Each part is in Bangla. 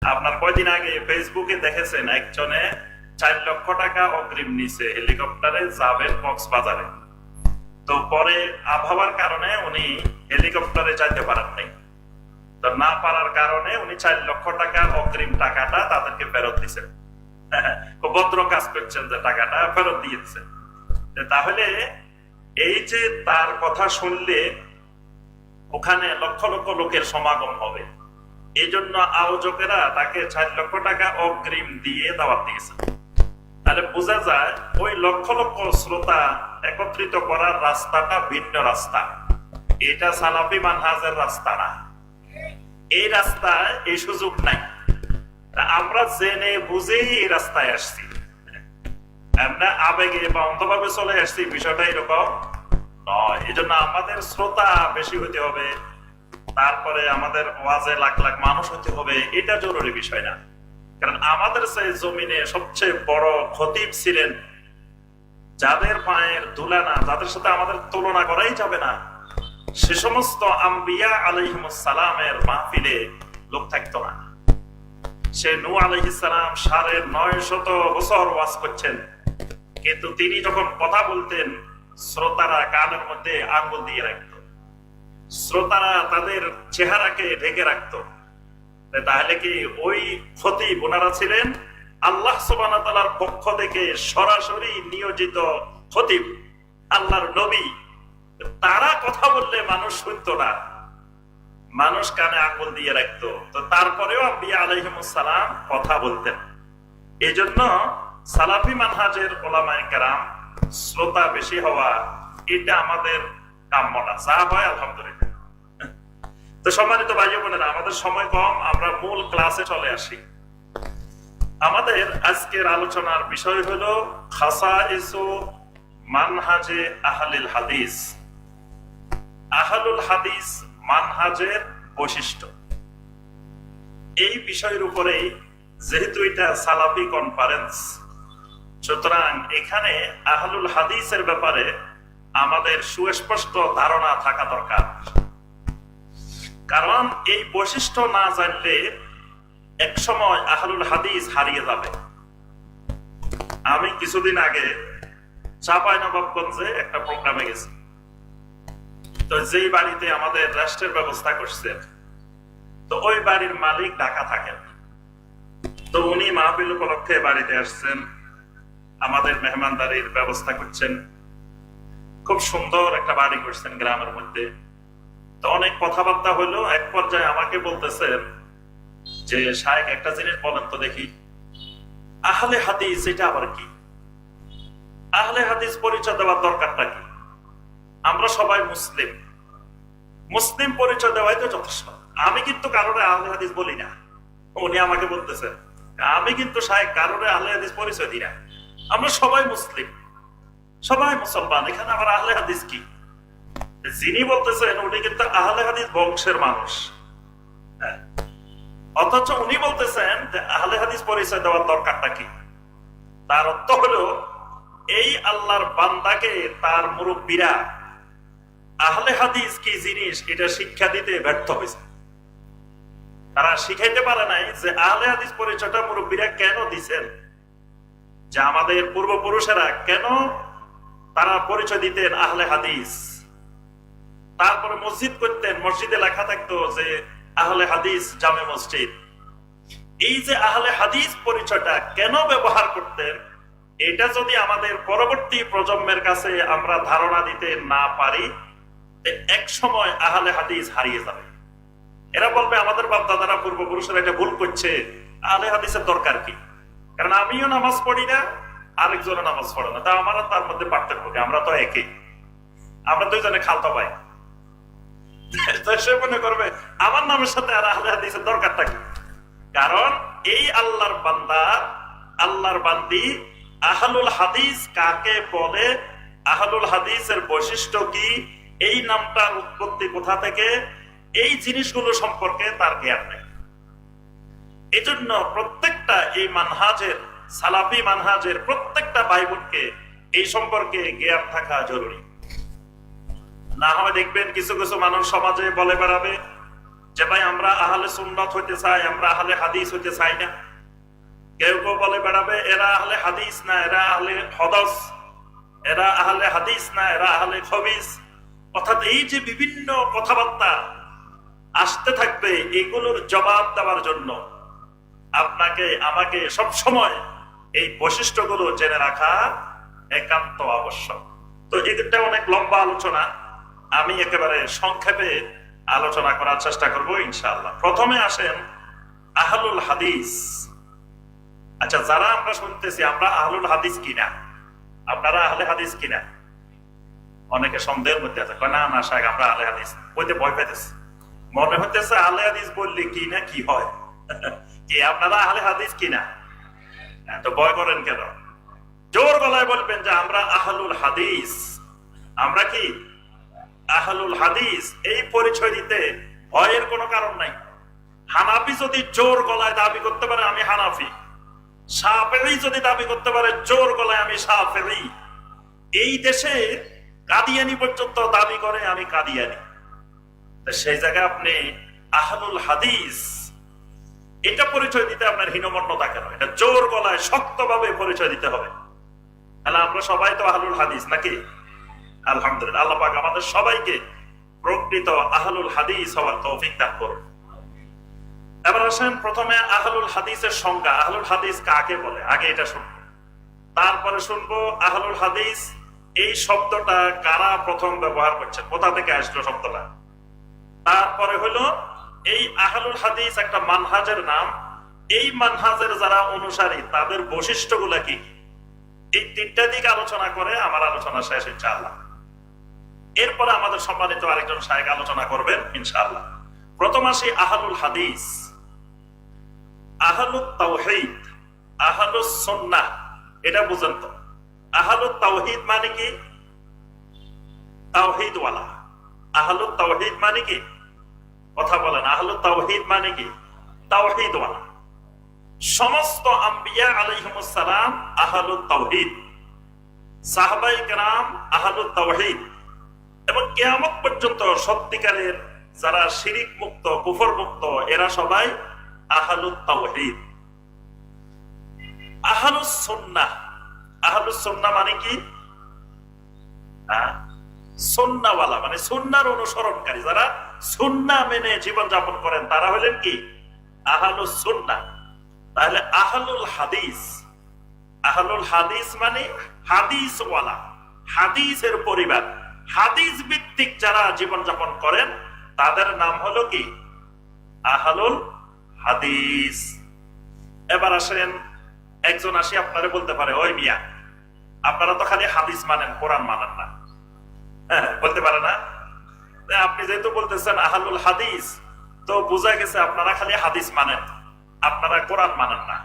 আপনার কয়দিন আগে ফেসবুকে দেখেছেন একজনে 4 লক্ষ টাকা অগ্রিম নিছে হেলিকপ্টারে যাবেন কক্সবাজারে। তো পরে আবহাওয়ার কারণে উনি হেলিকপ্টারে যাইতে পারেন নাই। তো না পারার কারণে উনি 4 লক্ষ টাকা অগ্রিম টাকাটা তাদেরকে ফেরত দিচ্ছেন। ভদ্র কাজ করছেন যে টাকাটা ফেরত দিয়ে দিচ্ছেন। তাহলে এই যে তার কথা শুনলে ওখানে লক্ষ লক্ষ লোকের সমাগম হবে, এই জন্য আয়োজকেরা তাকে 4 লক্ষ টাকা অগ্রিম দিয়ে দাওয়াত দিয়েছে। তাহলে বোঝা যায় ওই লক্ষ লক্ষ শ্রোতা একত্রিত করার রাস্তাটা ভিন্ন রাস্তা, এটা সালাফি মানহাজের রাস্তা না। এই রাস্তায় এই সুযোগ নাই। আমরা জেনে বুঝেই এই রাস্তায় আসছি, আমরা আবেগে বা অন্ধভাবে চলে আসছি, বিষয়টা এরকম নয়। এই জন্য আমাদের শ্রোতা বেশি হতে হবে, তারপরে আমাদের ওয়াজে লাখ লাখ মানুষ হতে হবে, এটা জরুরি বিষয় না। কারণ আমাদের সেই জমিনে সবচেয়ে বড় খতিব ছিলেন যাদের পায়ের ধুলা না, যাদের সাথে আমাদের তুলনা করাই যাবে না, সে সমস্ত আম্বিয়া আলাইহিমুস সালামের মাহফিলে লোক থাকতো না। সে নূহ আলাইহিস সালাম 950 বছর ওয়াজ করছেন, কিন্তু তিনি যখন কথা বলতেন শ্রোতারা কানের মধ্যে আঙ্গুল দিয়ে রাখত, শ্রোতারা তাদের চেহারাকে ঢেকে রাখত। তাহলে কি ওই খতিব ওনারা ছিলেন আল্লাহ সুবহানাহু ওয়া তাআলার পক্ষ থেকে সরাসরি নিয়োজিত খতিব, আল্লাহর নবী। তারা কথা বললে মানুষ শুনতো না, মানুষ কানে আঙ্গুল দিয়ে রাখতো। তো তারপরেও আম্বিয়া আলাইহিমুস সালাম কথা বলতেন। এই জন্য সালাফি মানহাজের উলামায়ে কেরাম শ্রোতা বেশি হওয়া এটা আমাদের কাম্য না, যা হয় আলহামদুলিল্লাহ। তো সম্মানিত ভাই বোনেরা, আমাদের সময় কম, আমরা মূল ক্লাসে চলে আসি। আমাদের আজকের আলোচনার বিষয় হলো খাসাইসু মানহাজে আহলিল হাদিস, আহলুল হাদিস মানহাজের বৈশিষ্ট্য। এই বিষয়ের উপরেই, যেহেতু এটা সালাফি কনফারেন্স, সুতরাং এখানে আহলুল হাদিসের ব্যাপারে আমাদের সুস্পষ্ট ধারণা থাকা দরকার। কারণ এই বৈশিষ্ট্য না জানলে এক সময় আহলুল হাদিস হারিয়ে যাবে। আমি কিছুদিন আগে চাঁপাইনবাবগঞ্জে একটা প্রোগ্রামে গেছি। তো যেই বাড়িতে আমাদের রাষ্ট্রের ব্যবস্থা করছেন, তো ওই বাড়ির মালিক ঢাকা থাকেন। তো উনি মাহফিল উপলক্ষে বাড়িতে আসছেন, আমাদের মেহমানদারির ব্যবস্থা করছেন। খুব সুন্দর একটা বাড়ি করছেন গ্রামের মধ্যে। তো অনেক কথাবার্তা হলো, এক পর্যায়ে আমাকে বলতেছেন যে শায়েখ একটা জিনিস বলেন তো দেখি, আহলে হাদিস এটা আবার কি? আহলে হাদিস পরিচয় দেওয়ার দরকারটা কি? আমরা সবাই মুসলিম, মুসলিম পরিচয় দেওয়াই তো যথেষ্ট। আমি কিন্তু কারোরে আহলে হাদিস বলি না। উনি আমাকে বলতেছেন আমি কিন্তু শায়েখ কারোরে আহলে হাদিস পরিচয় দিই না, আমরা সবাই মুসলিম, সবাই মুসলমান, এখানে আবার আহলে হাদিস কি? যিনি বলতেছেন উনি কিন্তু আহলে হাদিস বংশের মানুষ, অথচ উনি বলতেছেন যে আহলে হাদিস পরিচয় দেওয়ার দরকারটা কি? তার অর্থ হলো এই আল্লাহর বান্দাকে তার মুরব্বীরা আহলে হাদিস কি জিনিস এটা শিক্ষা দিতে ব্যর্থ হয়েছে। তারা শিখাইতে পারে নাই যে আহলে হাদিস পরিচয়টা মুরব্বীরা কেন দিছেন, যে আমাদের পূর্বপুরুষেরা কেন তারা পরিচয় দিতেন আহলে হাদিস। তারপরে মসজিদ করতেন, মসজিদে লেখা থাকতো যে আহলে হাদিস জামে মসজিদ। এই যে আহলে হাদিস পরিচয়টা কেন ব্যবহার করতেন, এটা যদি আমাদের পরবর্তী প্রজন্মের কাছে আমরা ধারণা দিতে না পারি, এক সময় আহলে হাদিস হারিয়ে যাবে। এরা বলবে আমাদের বাপ দাদারা পূর্বপুরুষেরা এটা ভুল করছে, আহলে হাদিসের দরকার কি? কারণ আমিও নামাজ পড়ি না, আরেকজনও নামাজ পড়ে না, তা আমার তার মধ্যে পার্থক্য কি? আমরা তো একই, আমরা দুইজনে খালতো ভাই। সে মনে করবে আমার নামের সাথে আর আহলে হাদিসের দরকারটা কি? কারণ এই আল্লাহর বান্দা, আল্লাহর বান্দি আহলুল হাদিস কাকে বলে, আহলুল হাদিসের বৈশিষ্ট্য কি, এই নামটার উৎপত্তি কোথা থেকে, এই জিনিসগুলো সম্পর্কে তার জ্ঞান নেই। এই জন্য প্রত্যেকটা এই মানহাজের, সালাফি মানহাজের প্রত্যেকটা ভাই বোনকে এই সম্পর্কে জ্ঞান থাকা জরুরি। না হয় দেখবেন কিছু কিছু মানুষ সমাজে বলে বেড়াবে যে ভাই আমরা আহলে সুন্নাত হইতে চাই, আমরা আহলে হাদিস হইতে চাই না। কেউ কেউ বলে বেড়াবে এরা আহলে হাদিস না, এরা আহলে হদস, এরা আহলে হাদিস না, এরা আহলে খবিস। অর্থাৎ এই যে বিভিন্ন কথাবার্তা আসতে থাকবে, এগুলোর জবাব দেওয়ার জন্য আপনাকে আমাকে সব সময় এই বৈশিষ্ট্যগুলো জেনে রাখা একান্ত আবশ্যক। তো এটা অনেক লম্বা আলোচনা, আমি একেবারে সংক্ষেপে আলোচনা করার চেষ্টা করব ইনশাআল্লাহ। প্রথমে আসেন আহলুল হাদিস। আচ্ছা, যারা আমরা শুনতেছি আমরা আহলুল হাদিস কিনা, আপনারা আহলে হাদিস কিনা? অনেকে সন্দেহের মধ্যে আছে, কয় না না সাহেব আমরা আহলে হাদিস, বইতে ভয় পাইতেছে, মনে হইতেছে আহলে হাদিস বললে কি না কি হয়। কি আপনারা আহলে হাদিস কিনা? তো ভয় করেন কেন? জোর গলায় বলবেন যে আমরা আহলুল হাদিস। আমরা কি আহলুল হাদিস, এই পরিচয় দিতে ভয়ের কোনো কারণ নাই। হানাফি যদি জোর গলায় দাবি করতে পারে আমি হানাফি, শাফেঈ যদি দাবি করতে পারে জোর গলায় আমি শাফেঈ, এই দেশে কাদিয়ানি পর্যন্ত দাবি করে আমি কাদিয়ানি, সেই জায়গায় আপনি আহলুল হাদিস এটা পরিচয় দিতে আপনার হীনমন্যতা কেন? এটা জোর গলায় শক্তভাবে পরিচয় দিতে হবে। তাহলে আমরা সবাই তো আহলুল হাদিস নাকি? আলহামদুলিল্লাহ, আল্লাহ পাক আমাদের সবাইকে প্রকৃত আহলুল হাদিস হওয়ার তৌফিক দান করুন। এবার আসেন প্রথমে আহলুল হাদিসের সংজ্ঞা। আহলুল হাদিস কাকে বলে আগে এটা শুনবো, তারপরে শুনবো আহলুল হাদিস এই শব্দটা কারা প্রথম ব্যবহার করছেন, কোথা থেকে আসলো শব্দটা। তারপরে হলো এই আহলুল হাদিস একটা মানহাজের নাম, এই মানহাজের যারা অনুসারী তাদের বৈশিষ্ট্যগুলা কি। এই তিনটা দিক আলোচনা করে আমার আলোচনা শেষ ইনশাআল্লাহ। এরপরে আমাদের সম্মানিত আরেকজন শায়েখ আলোচনা করবেন ইনশাআল্লাহ। প্রথম আসি আহলুল হাদিস। আহলুত তাওহীদ, আহলুস সুন্নাহ, এটা বুঝেন তো? আহলুত তাওহীদ মানে কি? তাওহীদ ওয়ালা। আহলুত তাওহীদ মানে কি? কথা বলেন, আহলুত তাওহীদ মানে কি? তাওহীদ ওয়ালা। সমস্ত আম্বিয়া আলাইহিমুস সালাম আহলুত তাওহীদ, সাহাবায়ে কেরাম আহলুত তাওহীদ, এবং কিয়ামত পর্যন্ত সত্যিকারের যারা শিরিক মুক্ত কুফর মুক্ত এরা সবাই আহলুত তাওহীদ। আহলুস সুন্নাহ, আহলুস সুন্নাহ মানে কি? সুন্নাহওয়ালা মানে সুন্নাহর অনুসরণকারী, যারা সুন্নাহ মেনে জীবন যাপন করেন তারা হলেন কি? আহলুস সুন্নাহ। তাহলে আহলুল হাদিস, আহলুল হাদিস মানে হাদিস ওয়ালা, হাদিসের পরিবার, হাদিস ভিত্তিক যারা জীবন যাপন করেন তাদের নাম হলো কি? আহলুল হাদিস। এবার আসেন, একজন আসি আপনারা বলতে পারে ওই মিয়া আপনারা তো খালি হাদিস মানেন, কোরআন মানেন না। হ্যাঁ, বলতে পারে না? আপনি যেহেতু বলতেছেন আহলুল হাদিস, তো বোঝা গেছে আপনারা খালি হাদিস মানেন, আপনারা কোরআন মানেন না।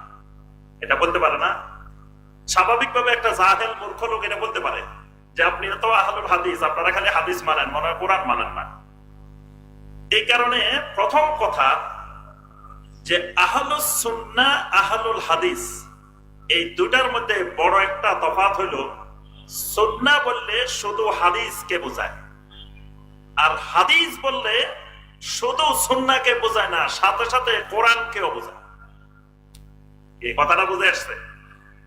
এটা বলতে পারে না? স্বাভাবিকভাবে একটা জাহেল মূর্খ লোক এটা বলতে পারে যে আপনি তো আহলুল হাদিস, আপনারা খালি হাদিস মানেন, মনে হয় কোরআন মানেন না। এই কারণে প্রথম কথা যে আহলুস সুন্নাহ আহলুল হাদিস এই দুটার মধ্যে বড় একটা তফাৎ হইল, সুন্নাহ বললে শুধু হাদিসকে বোঝায়, আর হাদিস বললে শুধু সুন্নাহকে বোঝায় না, সাথে সাথে কোরআনকেও বোঝায়। এই কথাটা বুঝে আসছে?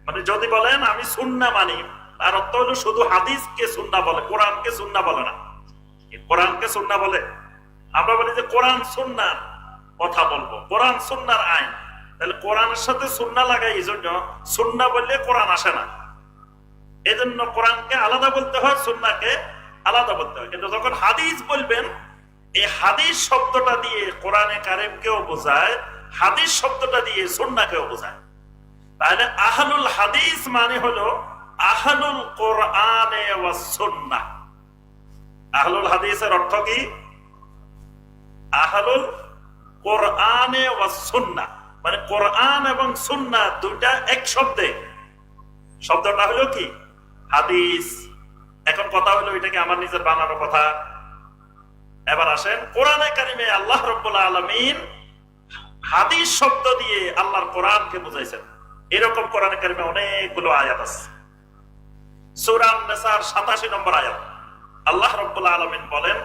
মানে যদি বলেন আমি সুন্নাহ মানি, তার অর্থ হলো শুধু হাদিসকে সুন্নাহ বলে, কোরআনকে সুন্নাহ বলে না। কোরআনকে সুন্নাহ বলে, আমরা বলি যে কোরআন সুন্নাহ কথা বলবো, কোরআন সুন্নাহর আইন, তাহলে কোরআনের সাথে সুন্নাহ লাগাই, এই জন্য সুন্নাহ বললে কোরআন আসে না। এই জন্য কোরআনকে আলাদা বলতে হয়, সুন্নাহকে আলাদা বলতে হয়। কিন্তু যখন হাদিস বলবেন, এই হাদিস শব্দটা দিয়ে কোরআনে কারিমকেও বোঝায়, হাদিস শব্দটা দিয়ে সুন্নাহকেও বোঝায়। তাহলে আহলুল হাদিস মানে হলো আহলুল কোরআনে ওয়াস সুন্নাহ। আহলুল হাদিসের অর্থ কি? আহলুল কোরআনে ওয়াস সুন্নাহ, মানে কোরআন এবং সুন্নাহ দুইটা এক শব্দে, শব্দটা হলো কি? হাদিস। এখন কথা হলো এটা কি আমার নিজের বানানো কথা? এবার আসেন, কোরআনে কারিমে আল্লাহ রাব্বুল আলামিন হাদিস শব্দ দিয়ে আল্লাহর কোরআনকে বুঝাইছেন। এরকম কোরআনে কারিমে অনেকগুলো আয়াত আছে। সূরা আন-নিসার 87 নম্বর আয়াত আল্লাহ রাব্বুল আলামিন বলেন,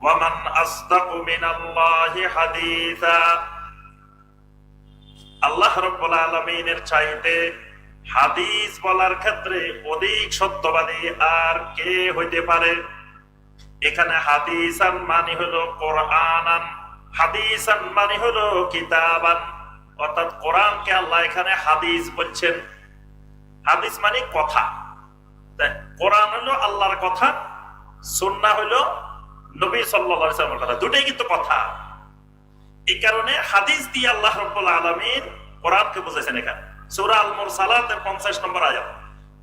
ওয়ামান আসদাকু মিনাল্লাহি হাদিসা। আল্লাহ রাব্বুল আলামিনের চাইতে হাদিস বলার ক্ষেত্রে অধিক সত্যবাদী আর কে হইতে পারে? এখানে হাদিসান মানে হলো কোরআনান, হাদিসান মানে হলো কিতাবান, অর্থাৎ কোরআনকে আল্লাহ এখানে হাদিস বলছেন। হাদিস মানে কথা। কোরআন হলো আল্লাহর কথা, সুন্নাহ হলো নবী সাল্লাল্লাহু আলাইহি ওয়াসাল্লামের কথা, দুটোই কিন্তু কথা। এই কারণে হাদিস দিয়ে আল্লাহ রাব্বুল আলামিন কোরআনকে বুঝাইছেন। এখানে সূরা আল মুরসালাতের 50 নম্বর আয়াত,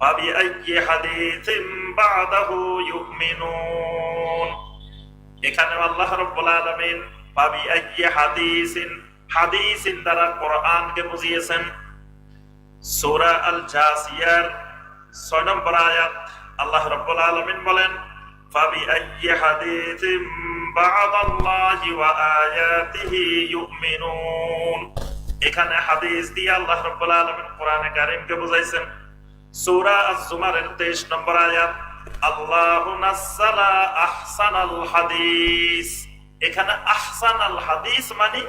ফাবি আইয়ি হাদিসিন বাদাহু ইউমিনুন। এখানে আল্লাহ রাব্বুল আলামিন ফাবি আইয়ি হাদিসিন, হাদিসিন দ্বারা কোরআনকে বুঝিয়েছেন। সূরা আল জাসিয়ার 6 নম্বর আয়াত আল্লাহ রাব্বুল আলামিন বলেন, ফাবি আইয়ি হাদিসিন বা'দাল্লাহি ওয়া আয়াতিহি ইউমিনুন। এখানে হাদিস দিয়ে আল্লাহ রাব্বুল আলামিন কোরআনে কারীমকে বুঝাইছেন। সূরা আজ-জুমারের 23 নম্বর আয়াত, আল্লাহু নাযালা আহসানাল হাদিস। এখানে আহসানাল হাদিস মানে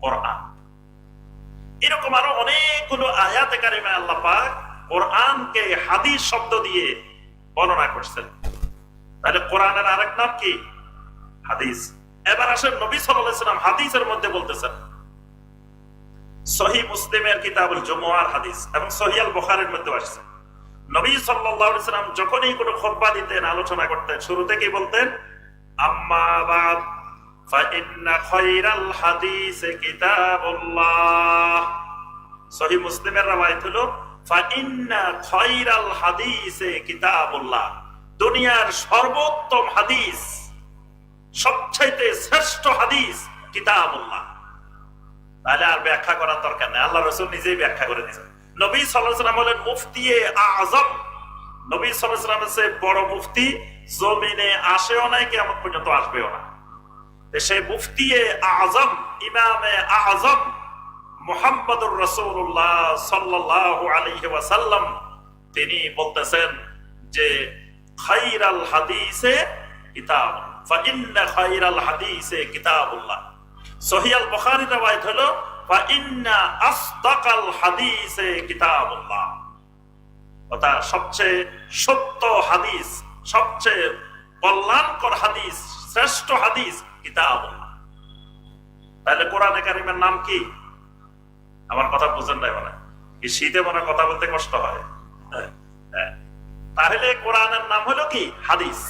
কোরআন। এরকম আরো অনেকগুলো আয়াতে কারিমে আল্লাহ পাক কোরআনকে হাদিস শব্দ দিয়ে বর্ণনা করছেন। তাহলে কোরআনের আরেক নাম কি? হাদিস। এবার আসেন নবী সাল্লাল্লাহু আলাইহি ওয়াসাল্লাম হাদিসের মধ্যে বলতেছেন। সহিহ মুসলিমের কিতাবুল জুমুআর হাদিস এবং সহিহ আল বুখারীর মধ্যে আসছে, নবী সাল্লাল্লাহু আলাইহি ওয়াসাল্লাম যখনই কোনো খুতবা দিতেন, আলোচনা করতেন, শুরুতে কি বলতেন? আম্মা বা'দ ফাইন্না খায়রাল হাদিস কিতাবুল্লাহ। সহিহ মুসলিমের রওয়ায়াত হলো ফাইন্না খায়রাল হাদিস কিতাবুল্লাহ। দুনিয়ার সর্বোত্তম হাদিস, সবচাইতে শ্রেষ্ঠ হাদিস কিতাবুল্লাহ। তাহলে আর ব্যাখ্যা করার দরকার নেই, আল্লাহ রাসূল নিজেই ব্যাখ্যা করে দিয়েছেন। নবী সাল্লাল্লাহু আলাইহি ওয়াসাল্লাম বলেন মুফতিয়ে আযম, নবী সাল্লাল্লাহু আলাইহি ওয়াসাল্লামের চেয়ে বড় মুফতি জমিনে আসেও নাই, কিয়ামত পর্যন্ত আসবেও না। সেই মুফতিয়ে আযম, ইমামে আযম মুহাম্মদুর রাসূলুল্লাহ সাল্লাল্লাহু আলাইহি ওয়াসাল্লাম তিনি বলতেছেন যে খায়রাল হাদিসে কিতাব, ফাইন্না খায়রাল হাদিসে কিতাবুল্লাহ। সহিহ আল বুখারীর রওয়ায়াত হলো ফাইন্না আসদাকাল হাদিসে কিতাবুল্লাহ। অর্থাৎ সবচেয়ে সত্য হাদিস, সবচেয়ে কল্যাণকর হাদিস, শ্রেষ্ঠ হাদিস কিতাবুল্লাহ। তাহলে কোরআনে কারীমের নাম কি? আমার কথা বুঝেন নাই মানে কি? শীতে মনে কথা বলতে কষ্ট হয়। তাহলে কোরআনের নাম হলো কি? হাদিস।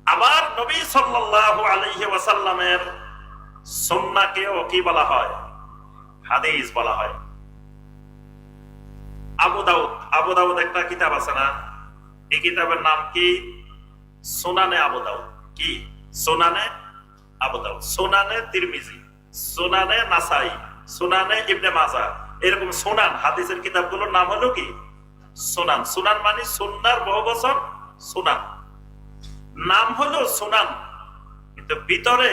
আবার নবী সাল্লাল্লাহু আলাইহি ওয়াসাল্লামের সুন্নাহকেও কি বলা হয়? হাদিস বলা হয়। আবু দাউদ একটা কিতাব আছে না? এই কিতাবের নাম কি? সুনানে আবু দাউদ। কি? সুনানে আবু দাউদ, সুনানে তিরমিজি, সুনানে নাসাই, সুনানে ইবনে মাজাহ, এরকম সুনান হাদিসের কিতাবগুলোর নাম হলো কি? সুনান। সুনান মানে সুন্নাহর বহুবচন সুনান, নাম হলো সুনান। কিন্তু ভিতরে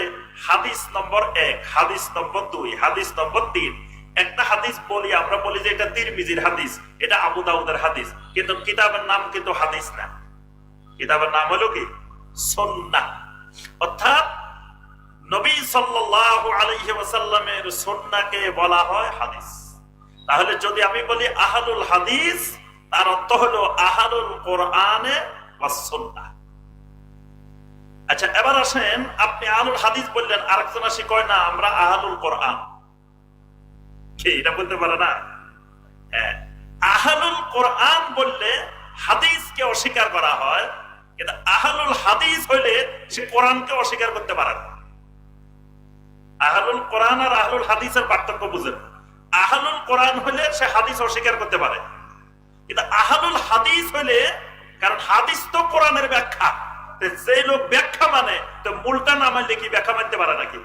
হাদিস নম্বর 1, হাদিস নম্বর 2, হাদিস নম্বর 3। একটা হাদিস বলি, আমরা বলি যে এটা তিরমিজির হাদিস, এটা আবু দাউদের হাদিস, কিন্তু কিতাবের নাম কিন্তু হাদিস না, কিতাবের নাম হলো কি? সুন্নাহ। অর্থাৎ নবী সাল্লাল্লাহু আলাইহি ওয়াসাল্লামের সুন্নাহকে বলা হয় হাদিস। তাহলে যদি আমি বলি আহলুল হাদিস, তার অর্থ হলো আহলুল কোরআনে ওয়াস সুন্নাহ। আচ্ছা, এবার আসেন, আপনি আহলুল হাদিস বললেন, আরেকজন আসি কয় না আমরা আহলুল কোরআন। কি এটা বলতে পারে না? হ্যাঁ, আহলুল কোরআন বললে হাদিসকে অস্বীকার করা হয়, কিন্তু আহলুল হাদিস হইলে সে কোরআনকে অস্বীকার করতে পারে না। আহলুল কোরআন আর আহলুল হাদিসের পার্থক্য বুঝেন। আহলুল কোরআন হইলে সে হাদিস অস্বীকার করতে পারে, কিন্তু আহলুল হাদিস হইলে, কারণ হাদিস তো কোরআনের ব্যাখ্যা, যে লোক ব্যাখ্যা মানে তো মূলটা না মানলে কি ব্যাখ্যা মানতে পারে নাকি?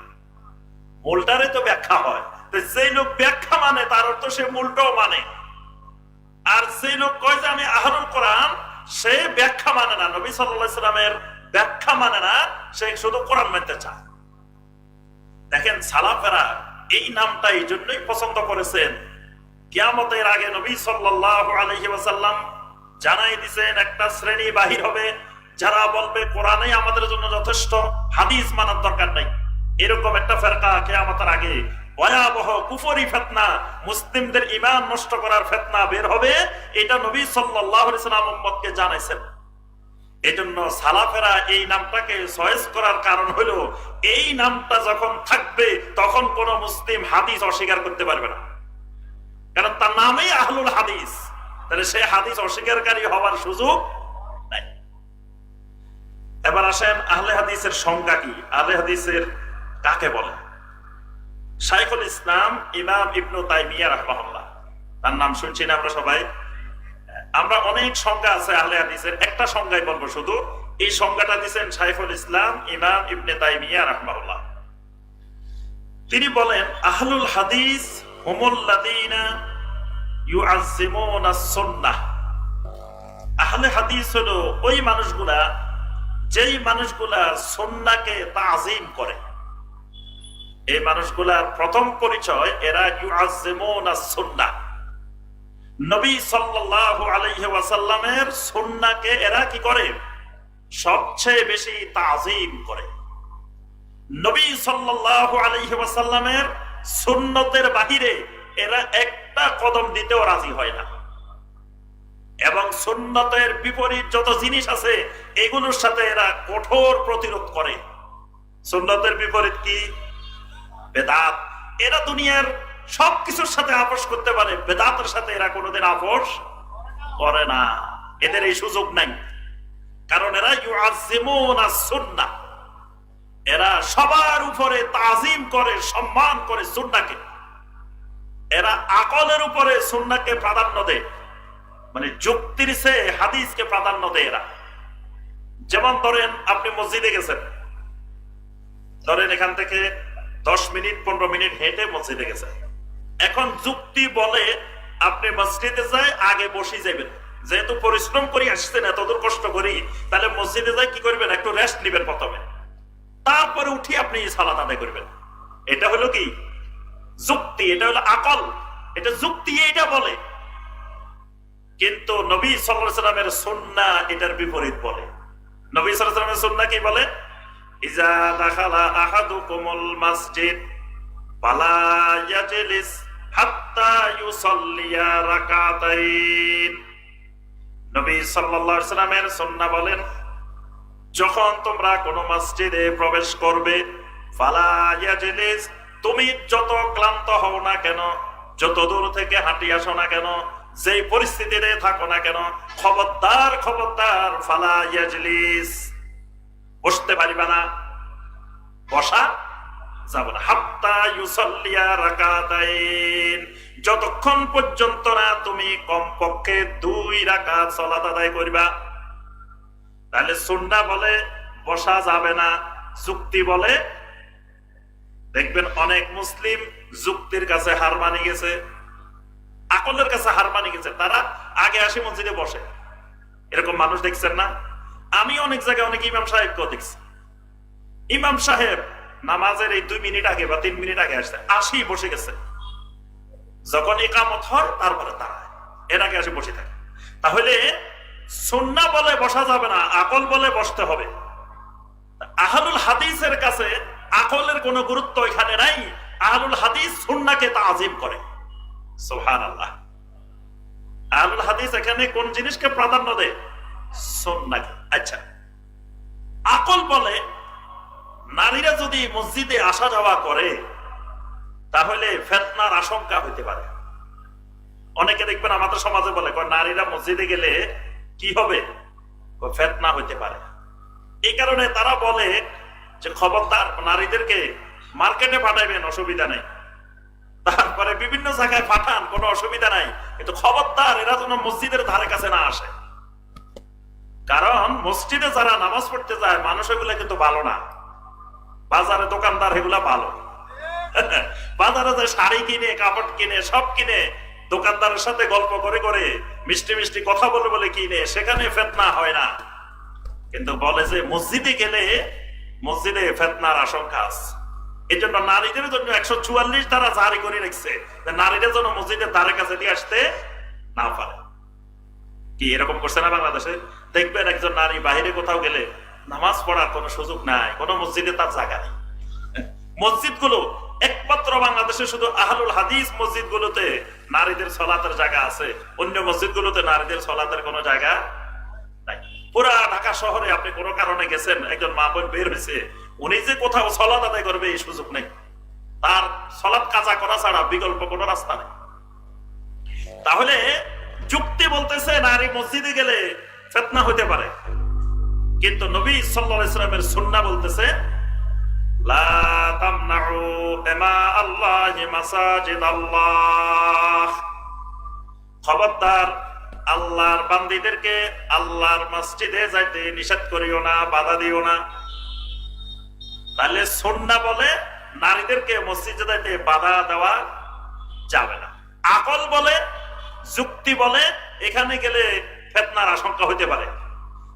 মূলটারে তো ব্যাখ্যা হয়, তো যে লোক ব্যাখ্যা মানে তার অর্থ সে মূলটাও মানে। আর যে লোক কয় যে আমি আহলুল কোরআন, সে ব্যাখ্যা মানে না, নবী সাল্লাল্লাহু আলাইহি ওয়াসাল্লামের ব্যাখ্যা মানে না, সে শুধু কোরআন মানতে চায়। দেখেন, সালাফেরা এই নামটা এই জন্যই পছন্দ করেছেন, কিয়ামতের আগে নবী সাল্লাল্লাহু আলাইহি ওয়াসাল্লাম জানাই দিয়েছেন একটা শ্রেণী বাহির হবে যারা বলবে কোরআনই আমাদের জন্য যথেষ্ট, হাদিস মানার দরকার নাই, এরকম একটা ফেরকা কিয়ামতের আগে ভয়াবহ কুফরি ফিতনা, মুসলিমদের ঈমান নষ্ট করার ফিতনা বের হবে, এটা নবী সাল্লাল্লাহু আলাইহি ওয়াসাল্লাম উম্মতকে জানাইছেন। এজন্য সালাফেরা এই নামটাকে চয়েস করার কারণ হলো এই নামটা যখন থাকবে তখন কোন মুসলিম হাদিস অস্বীকার করতে পারবে না, কারণ তার নামেই আহলুল হাদিস, তাহলে সে হাদিস অস্বীকারী হওয়ার সুযোগ নাই। এবার আসেন আহলে হাদিসের সংজ্ঞা কি, আহলে হাদিসের কাকে বলে? শাইখুল ইসলাম ইমাম ইবনে তাইমিয়া রাহিমাহুল্লাহ, তার নাম শুনছি না আমরা সবাই? আমরা অনেক সংজ্ঞা আছে আহলে হাদিসের, একটা সংজ্ঞাই বলবো শুধু। এই সংজ্ঞাটা দিয়েছেন শাইখুল ইসলাম ইমাম ইবনে তাইমিয়া রাহিমাহুল্লাহ। তিনি বলেন আহলুল হাদিস হুমুল্লাযীনা ইউআযযিমুনাস সুন্নাহ। আহলে হাদিস হলো ওই মানুষগুলা যেই মানুষগুলা সুন্নাহকে তাযীম করে। এই মানুষগুলার প্রথম পরিচয় এরা ইউআযযিমুনাস সুন্নাহ, নবী সাল্লাল্লাহু আলাইহি ওয়াসাল্লামের সুন্নাহকে এরা কি করে? সবচেয়ে বেশি তাযীম করে। নবী সাল্লাল্লাহু আলাইহি ওয়াসাল্লামের সুন্নতের বাহিরে এরা একটা কদম দিতেও রাজি হয় না, এবং সুন্নতের বিপরীত যত জিনিস আছে এগুলোর সাথে এরা কঠোর প্রতিরোধ করে। সুন্নতের বিপরীত কি? বেদাত। এরা দুনিয়ার সবকিছুর সাথে আপোষ করতে পারে, বেদাতের সাথে এরা কোনোদিন আপোষ করে না, এদের এই সুযোগ নাই, কারণ এরা ইউআযযিমুনাস সুন্নাহ, এরা সবার উপরে তাযীম করে, সম্মান করে সুন্নাহকে। এরা আকলের উপরে সুন্নাহকে প্রাধান্য দেয়, মানে যুক্তির চেয়ে হাদিসকে প্রাধান্য দেয় এরা। যেমন ধরেন আপনি মসজিদে গেছেন, ধরেন এখান থেকে 10 মিনিট 15 মিনিট হেঁটে মসজিদে গেছেন, এখন যুক্তি বলে আপনি মসজিদে যায় আগে বসে যাবেন, যেহেতু পরিশ্রম করে আসছেন এতদূর কষ্ট করি, তাহলে মসজিদে যায় কি করবেন? একটু রেস্ট নেবেন প্রথমে, তারপরে উঠি আপনি সালাত আদায় করবেন। এটা হলো কি? যুক্তি, এটা হলো আকল, এটা যুক্তি এটা বলে। কিন্তু নবী সাল্লাল্লাহু আলাইহি ওয়াসাল্লামের সুন্নাহ এটার বিপরীত বলে। নবী সাল্লাল্লাহু আলাইহি ওয়াসাল্লামের সুন্নাহ কি বলে? ইজা দাখালা আহাদুকুমুল মাসজিদ ফালা ইয়াজলিস হাত্তা ইউসাল্লিয়া রাকাতাইন। নবী সাল্লাল্লাহু আলাইহি ওয়াসাল্লামের সুন্নাহ বলেন, যখন তোমরা কোন মসজিদে প্রবেশ করবে, ফালা ইয়াজলিস, তুমি যত ক্লান্ত হও না কেন, যত দূর থেকে হাঁটি আসো না কেন, যেই পরিস্থিতিতে থাকো না কেন, খবরদার খবরদার ফালা ইয়াজলিস, বসতে পারিবা না, বসা যাবে না, হাত্তা ইউসাল্লিয়া রাকাতাইন, যতক্ষণ পর্যন্ত না তুমি কমপক্ষে 2 রাকাত সালাত আদায় করিবা। তাহলে সুন্নাহ বলে বসা যাবে না, যুক্তি বলে, দেখবেন অনেক মুসলিম যুক্তির কাছে হার মানি গেছে, আকলের কাছে হার মানি গেছে, তারা আগে আসি মসজিদে বসে। এরকম মানুষ দেখছেন না? আমি অনেক জায়গায় অনেক ইমাম সাহেবকেও দেখছি, ইমাম সাহেব নামাজের এই 2 মিনিট আগে বা 3 মিনিট আগে আসি বসে গেছে, যখন ইকামত হয় তারপরে দাঁড়ায়, এর আগে আসে বসে থাকে। তাহলে সুন্নাহ বলে বসা যাবে না, আকল বলে বসতে হবে। আহলুল হাদিসের কাছে আকলের কোনো গুরুত্ব এখানে নাই, আহলুল হাদিস সুন্নাহকে তাযীম করে। সুবহানাল্লাহ। আহলুল হাদিস এখানে কোন জিনিসকে প্রাধান্য দেয়? সুন্নাহকে। আচ্ছা, আকল বলে নারীরা যদি মসজিদে আসা যাওয়া করে তাহলে ফিতনার আশঙ্কা হইতে পারে। অনেকে দেখবেন আমাদের সমাজে বলে নারীরা মসজিদে গেলে কি হবে? ফিতনা হইতে পারে। এই কারণে তারা বলে যে খবরদার নারীদেরকে মার্কেটে পাঠাইবেন, অসুবিধা নেই, তারপরে বিভিন্ন জায়গায় পাঠান, কোনো অসুবিধা নাই, কিন্তু খবরদার এরা যেন মসজিদের ধারে কাছে না আসে। কারণ মসজিদে যারা নামাজ পড়তে যায় মানুষ এগুলা কিন্তু ভালো না, বাজারে দোকানদার এগুলা ভালো। বাজারে যে শাড়ি কিনে, কাপড় কিনে, সব কিনে, দোকানদারের সাথে গল্প করে করে মিষ্টি মিষ্টি কথা বলে বলে কিনে, সেখানে ফিতনা হয় না। কিন্তু বলে যে মসজিদে গেলে মসজিদে ফিতনার আশঙ্কা আছে। এই জন্য নারীদের জন্য 144 ধারা জারি করে রেখেছে, নারীদের জন্য মসজিদের ধারে কাছে দিয়ে আসতে না পারে। কি এরকম করছে না বাংলাদেশে? দেখবেন একজন নারী বাইরে কোথাও গেলে নামাজ পড়ার কোনো সুযোগ নাই, কোনো মসজিদে তার জায়গা নেই। মসজিদগুলো একমাত্র বাংলাদেশে শুধু আহলুল হাদিস মসজিদগুলোতে নারীদের সলাতের জায়গা আছে, অন্য মসজিদগুলোতে নারীদের সলাতের কোনো জায়গা নাই। পুরা ঢাকা শহরে আপনি কোনো কারণে গেছেন, একজন মা বোন বের হয়েছে, উনি যে কোথাও সলাত আদায় করবে এই সুযোগ নেই, তার সলাত কাজা করা ছাড়া বিকল্প কোনো রাস্তা নেই। তাহলে যুক্তি বলতেছে নারী মসজিদে গেলে ফিতনা হতে পারে, কিন্তু নবী সাল্লাল্লাহু আলাইহি ওয়াসাল্লামের সুন্নাহ বলতেছে লা তামনাউ ইমা আল্লাহি মাসাজিদাল্লাহ, খবরদার আল্লাহর বান্দীদেরকে আল্লাহর মসজিদে যাইতে নিষেধ করিও না, বাধা দিও না। তাহলে সুন্নাহ বলে নারীদেরকে মসজিদে যাইতে বাধা দেওয়া যাবে না। আকল বলে, যুক্তি বলে এখানে গেলে ফিতনার আশঙ্কা হতে পারে।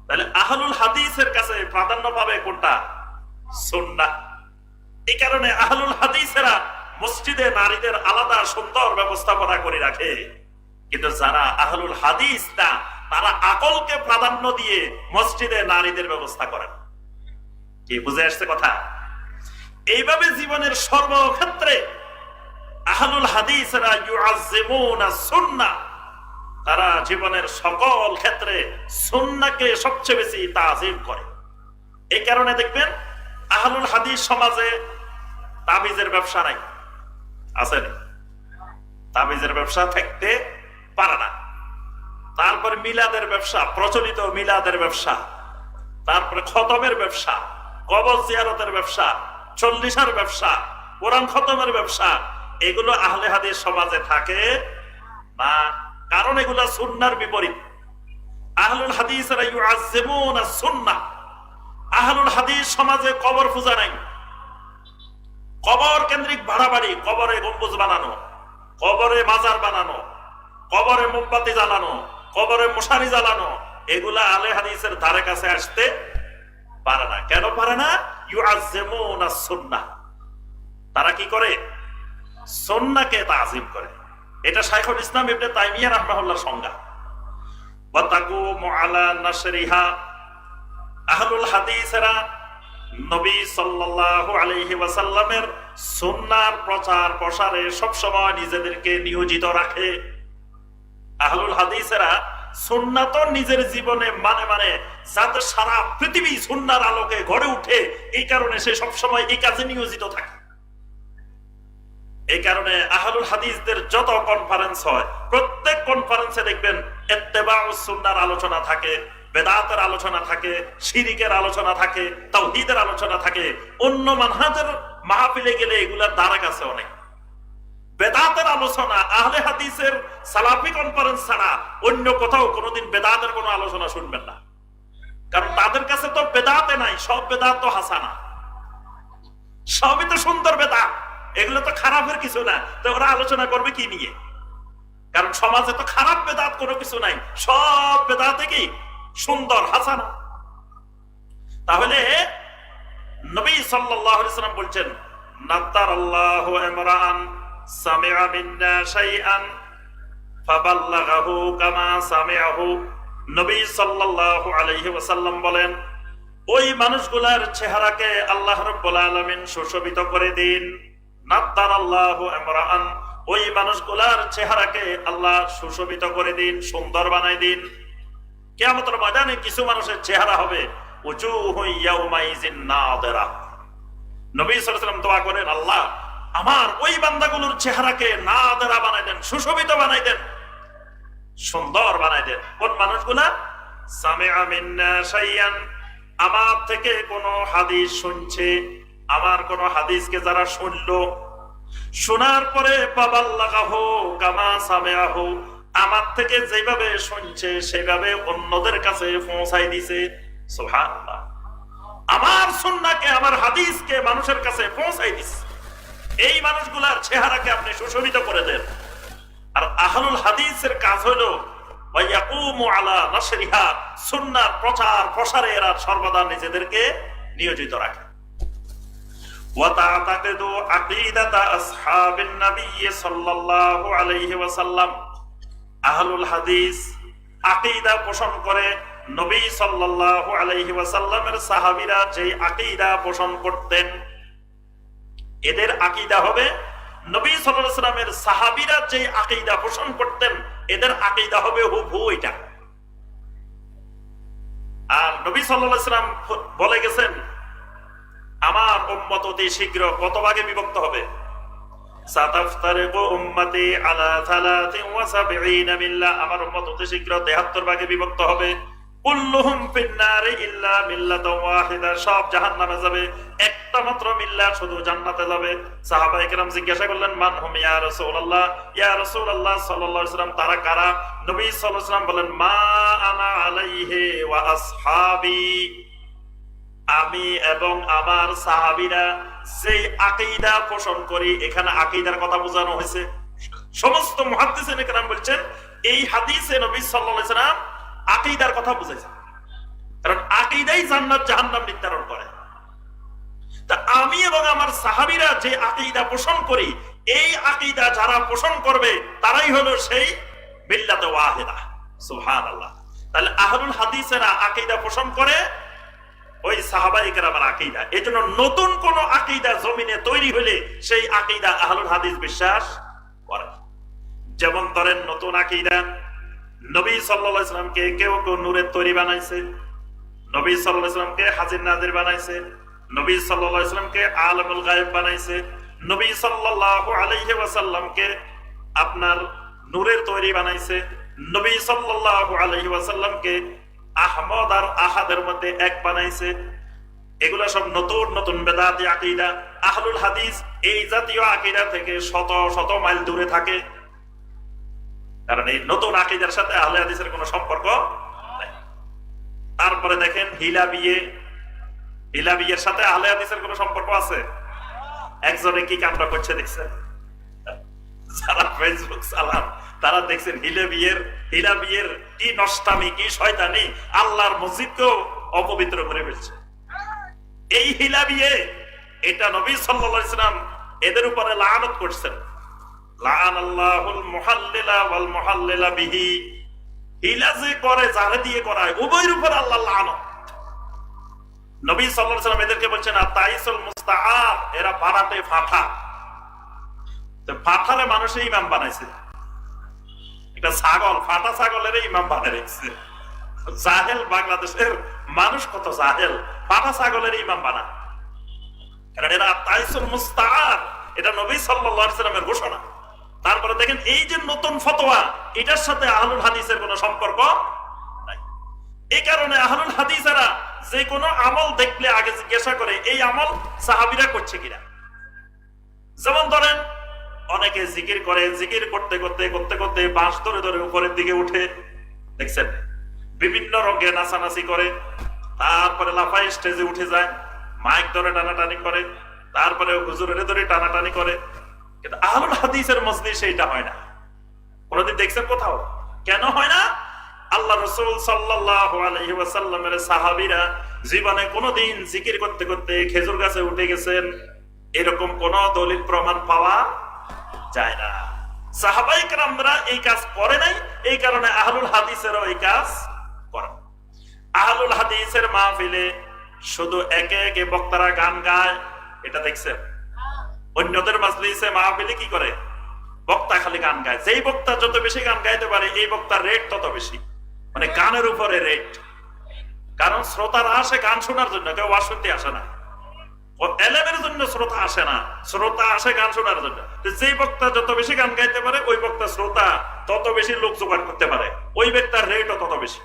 তাহলে আহলুল হাদিসের কাছে প্রাধান্য পাবে কোনটা? সুন্নাহ। এই কারণে আহলুল হাদিসেরা মসজিদে নারীদের আলাদা সুন্দর ব্যবস্থাপনা করে রাখে, কিন্তু যারা আহলুল হাদিস না তারা আকলকে প্রাধান্য দিয়ে মসজিদে নারীদের ব্যবস্থা করেন। কি বুঝে আসছে কথা? এইভাবে জীবনের সর্বক্ষেত্রে আহলুল হাদিসরা ইউআজ্জিমুনা সুন্নাহ, তারা জীবনের সকল ক্ষেত্রে সুন্নাহকে সবচেয়ে বেশি তাজিম করে। এই কারণে দেখবেন আহলুল হাদিস সমাজে তাবিজের ব্যবসা নাই, আছে না? তাবিজের ব্যবসা থাকতে পারে না। তারপরে মিলাদের ব্যবসা, প্রচলিত মিলাদের ব্যবসা, তারপরে খতমের ব্যবসা, কবর জিয়ারতের ব্যবসা, চল্লিশার ব্যবসা, কোরআন খতমের ব্যবসা, এগুলো আহলে হাদিস সমাজে থাকে না, কারণ এগুলো সুন্নাহর বিপরীত। আহলুল হাদিসরা ইউআজ্জিমুনা সুন্নাহ, আহলুল হাদিস সমাজে কবর পূজা নাই, কবর কেন্দ্রিক বাড়াবাড়ি, কবরে গম্বুজ বানানো, কবরে মাজার বানানো, কবরে মোমবাতি জ্বালানো, কবরে মশারি জ্বালানো, এগুলা আহলে হাদিসের ধারে কাছে আসতে পারে না। কেন পারে না? ইউআজ্জিমুনা সুন্নাহ, তারা কি করে? সুন্নাহকে তাজিম করে। এটা শাইখুল ইসলাম ইবনে তাইমিয়া রাহমাহুল্লাহর সংজ্ঞা। ওয়া তাকুমু আলা নাশরিহা, আহলুল হাদিসেরা নবী সাল্লাল্লাহু আলাইহি ওয়াসাল্লামের সুন্নাহর প্রচার প্রসারে সব সময় নিজেদেরকে নিয়োজিত রাখে। আহলুল হাদিসেরা সুন্নাহ তো নিজের জীবনে মানে যাতে সারা পৃথিবী সুন্নাহর আলোকে গড়ে উঠে, এই কারণে সে সব সময় এই কাজে নিয়োজিত থাকে। এই কারণে আহলুল হাদিসদের যত কনফারেন্স হয়, প্রত্যেক কনফারেন্সে দেখবেন ইত্তেবাউস সুন্নাহর আলোচনা থাকে, বেদাতের আলোচনা থাকে, শিরিকের আলোচনা থাকে, তাওহীদের আলোচনা থাকে। অন্য মানহাজের মাহফিলে গেলে এগুলার দ্বারা কাছে অনেক বেদাতের আলোচনা, আহলে হাদিসের সালাফি কনফারেন্স ছাড়া অন্য কোথাও কোনোদিন বেদাতের কোনো আলোচনা শুনবেন না, কারণ তাদের কাছে তো বেদাতে নাই, সব বেদাত তো হাসানা, সবই তো সুন্দর বেদাত, এগুলো তো খারাপের কিছু না। তো ওরা আলোচনা করবে কি নিয়ে? কারণ সমাজে তো খারাপ বেদাত কোনো কিছু নাই, সব বেদাতে কি সুন্দর, হাসানা। তাহলে নবী সাল্লাল্লাহু আলাইহি ওয়াসাল্লাম বলছেন, নাদারাল্লাহু ইমরান সামিআ মিন্না শাইআন ফাবাল্লাগাহু কামা সামিআহু। নবী সাল্লাল্লাহু আলাইহি ওয়াসাল্লাম বলেন, ওই মানুষগুলার চেহারাকে আল্লাহ রাব্বুল আলামিন সুশোভিত করে দিন। নাদারাল্লাহু ইমরান, ওই মানুষগুলার চেহারাকে আল্লাহ সুশোভিত করে দিন, সুন্দর বানাই দিন। কিয়ামতের ময়দানে কিছু মানুষের চেহারা হবে উজুহু ইয়াউমাইজিন নাদিরা। নবী সাল্লাল্লাহু আলাইহি ওয়াসাল্লাম দোয়া করেন, আল্লাহ আমার ওই বান্দাগুলোর চেহারাকে নাদিরা বানাই দেন, সুশোভিত বানাই দেন, সুন্দর বানাই দেন। কোন মানুষগুলা? সামিআ মিন্না শাইআন, আমার থেকে কোন হাদিস শুনছে, আমার কোন হাদিসকে যারা শুনলো, শোনার পরে পাবাল্লাগাহু কামা সামিআহু, আমার থেকে যেভাবে শুনছে সেভাবে অন্যদের কাছে পৌঁছাই দিছে। সুবহানাল্লাহ, আমার সুন্নাহকে, আমার হাদিসকে মানুষের কাছে পৌঁছাই দিছে। এই মানুষগুলার চেহারাকে আপনি সুশোভিত করে দেন। আর আহলুল হাদিসের কাজ হলো ওয়ায়াকুমু আলা নাশরিহা, সুন্নাহর প্রচার প্রসারে এরা সর্বদা নিজেদেরকে নিয়োজিত রাখে। ওয়া তা'তাকিদু আকিদাতা আসহাবিন নবী সাল্লাল্লাহু আলাইহি ওয়াসাল্লাম, আহলুল হাদিস আকীদা পোষণ করে নবী সাল্লাল্লাহু আলাইহি ওয়াসাল্লামের সাহাবীরা যে আকীদা পোষণ করতেন, এদের আকীদা হবে নবী সাল্লাল্লাহু আলাইহি ওয়াসাল্লামের সাহাবীরা যে আকীদা পোষণ করতেন, এদের আকীদা হবে হুবহু এটা। আর নবী সাল্লাল্লাহু আলাইহি ওয়াসাল্লাম বলে গেছেন, আমার উম্মত অতি শীঘ্র কত ভাগে বিভক্ত হবে? সাতাফতারিকু উম্মতি আলা 73 মিল্লাহ, আমার উম্মত অতি শীঘ্র 73 ভাগে বিভক্ত হবে। কুল্লুহুম ফিন্নারি ইল্লা মিল্লাতান ওয়াহিদা, সব জাহান্নামে যাবে, একটা মাত্র মিল্লাত শুধু জান্নাতে যাবে। সাহাবায়ে কেরাম জিজ্ঞাসা করলেন, মান হুম ইয়া রাসূলুল্লাহ, ইয়া রাসূলুল্লাহ সাল্লাল্লাহু আলাইহি ওয়াসাল্লাম তারা কারা? নবী সাল্লাল্লাহু আলাইহি ওয়াসাল্লাম বলেন, মা আনা আলাইহি ওয়া আসহাবি, আমি এবং আমার সাহাবীরা যে আকীদা পোষণ করি। এখানে আকীদার কথা বোঝানো হয়েছে। সমস্ত মুহাদ্দিসিন কেরাম বলছেন এই হাদিসে নবী সাল্লাল্লাহু আলাইহি ওয়াসাল্লাম আকীদার কথা বুঝাইছেন, কারণ আকীদাই জান্নাত জাহান্নাম নির্ধারণ করে। তা আমি এবং আমার সাহাবীরা যে আকীদা পোষণ করি, এই আকীদা যারা পোষণ করবে তারাই হলো সেই মিল্লাতে ওয়াহিদা। সুবহানাল্লাহ। তাহলে আহলুল হাদিসেরা আকীদা পোষণ করে ওই সাহাবায়ে কেরামের আকীদা। এজন্য নতুন কোন আকীদা জমিনে তৈরি হলে সেই আকীদা আহলুল হাদিস বিশ্বাস করে। যেমন ধরেন নতুন আকীদা, নবী সাল্লাল্লাহু আলাইহি ওয়াসাল্লামকে কেউ কেউ নূরের তৈরি বানাইছে, নবী সাল্লাল্লাহু আলাইহি ওয়াসাল্লামকে হাজির নাজির বানাইছে, নবী সাল্লাল্লাহু আলাইহি ওয়াসাল্লামকে আলিমুল গায়ব বানাইছে, নবী সাল্লাল্লাহু আলাইহি ওয়াসাল্লামকে আপনার নূরের তৈরি বানাইছে, নবী সাল্লাল্লাহু আলাইহি ওয়াসাল্লামকে আহমদ আর আহাদের মধ্যে এক বানাইছে। এগুলা সব নতুন নতুন বেদাতি আকীদা। আহলুল হাদিস এই জাতীয় আকীদা থেকে শত শত মাইল দূরে থাকে, কারণ এই নতুন আকীদার সাথে আহলে হাদিসের কোনো সম্পর্ক নাই। তারপরে দেখেন হিলাবিয়ের সাথে আহলে হাদিসের কোনো সম্পর্ক আছে? একজনে কি কাণ্ড করছে দেখছেন? যারা ফেসবুক চালান তারা দেখছেন হিলাবিয়ের কি নষ্টামি, কি শয়তানি, আল্লাহর মসজিদকেও অপবিত্র করে ফেলছে। এই হিলাবিয়ে এটা নবী সাল্লাল্লাহু আলাইহি ওয়াসাল্লাম এদের উপরে লানত করছেন, লাআনাল্লাহুল মুহাল্লিলা ওয়াল মুহাল্লিলা বিহি, হিলা যে করে যারে দিয়ে করায় উভয়ের উপর আল্লাহ লানত। নবী সাল্লাল্লাহু আলাইহি ওয়াসাল্লাম এদেরকে বলছেন আতাইসুল মুস্তাআর, এরা বানাতে ফাঁটা। তো ফাঁটারে মানুষে ইমাম বানাইছে, একটা ছাগল, ফাটা ছাগলের ইমাম বানাই রেখেছে। জাহেল বাংলাদেশের মানুষ কত জাহেল, ফাটা ছাগলের ইমাম বানায়, কারণ এরা আতাইসুল মুস্তাআর, এটা নবী সাল্লাল্লাহু আলাইহি ওয়াসাল্লামের ঘোষণা। তারপরে দেখেন এই যে নতুন ফতোয়া, এটার সাথে আহলুল হাদিসের কোনো সম্পর্ক নাই। এই কারণে আহলুল হাদিসেরা যে কোনো আমল দেখলে আগে জিজ্ঞাসা করে এই আমল সাহাবীরা করছে কিনা। যেমন ধরেন অনেকে জিকির করে, জিকির করতে করতে করতে করতে বাঁশ ধরে ধরে উপরের দিকে উঠে, দেখছেন? বিভিন্ন রঙে নাচানাচি করে, তারপরে লাফাই স্টেজে উঠে যায়, মাইক ধরে টানাটানি করে, তারপরে হুজুরের ধরে টানাটানি করে। কিন্তু আহলুল হাদিসের মজলিসে এটা হয় না। কোনদিন দেখছেন কোথাও? কেন হয় না? আল্লাহ রাসূল সাল্লাল্লাহু আলাইহি ওয়াসাল্লামের সাহাবীরা জীবনে কোনদিন জিকির করতে করতে খেজুর গাছে উঠে গেছেন, এরকম কোন দলিল প্রমাণ পাওয়া যায় না। সাহাবায়ে কেরামরা এই কাজ করে নাই, এই কারণে আহলুল হাদিসেরও এই কাজ করে। আহলুল হাদিসের মাহফিলে শুধু একে একে বক্তারা গান গায়, এটা দেখছেন? অন্যদের মাজলিসে মাহফিলে কি করে? বক্তা খালি গান গায়। যেই বক্তা যত বেশি গান গাইতে পারে এই বক্তার রেট তত বেশি, মানে গানের উপরে রেট। কারণ শ্রোতারা আসে গান শোনার জন্য, কেউ ওয়াজ শুনতে আসে না। এলেমের জন্য শ্রোতা আসে না, শ্রোতা আসে গান শোনার জন্য। যেই বক্তা যত বেশি গান গাইতে পারে ওই বক্তা শ্রোতা তত বেশি লোক জোগাড় করতে পারে, ওই ব্যক্তির রেটও তত বেশি।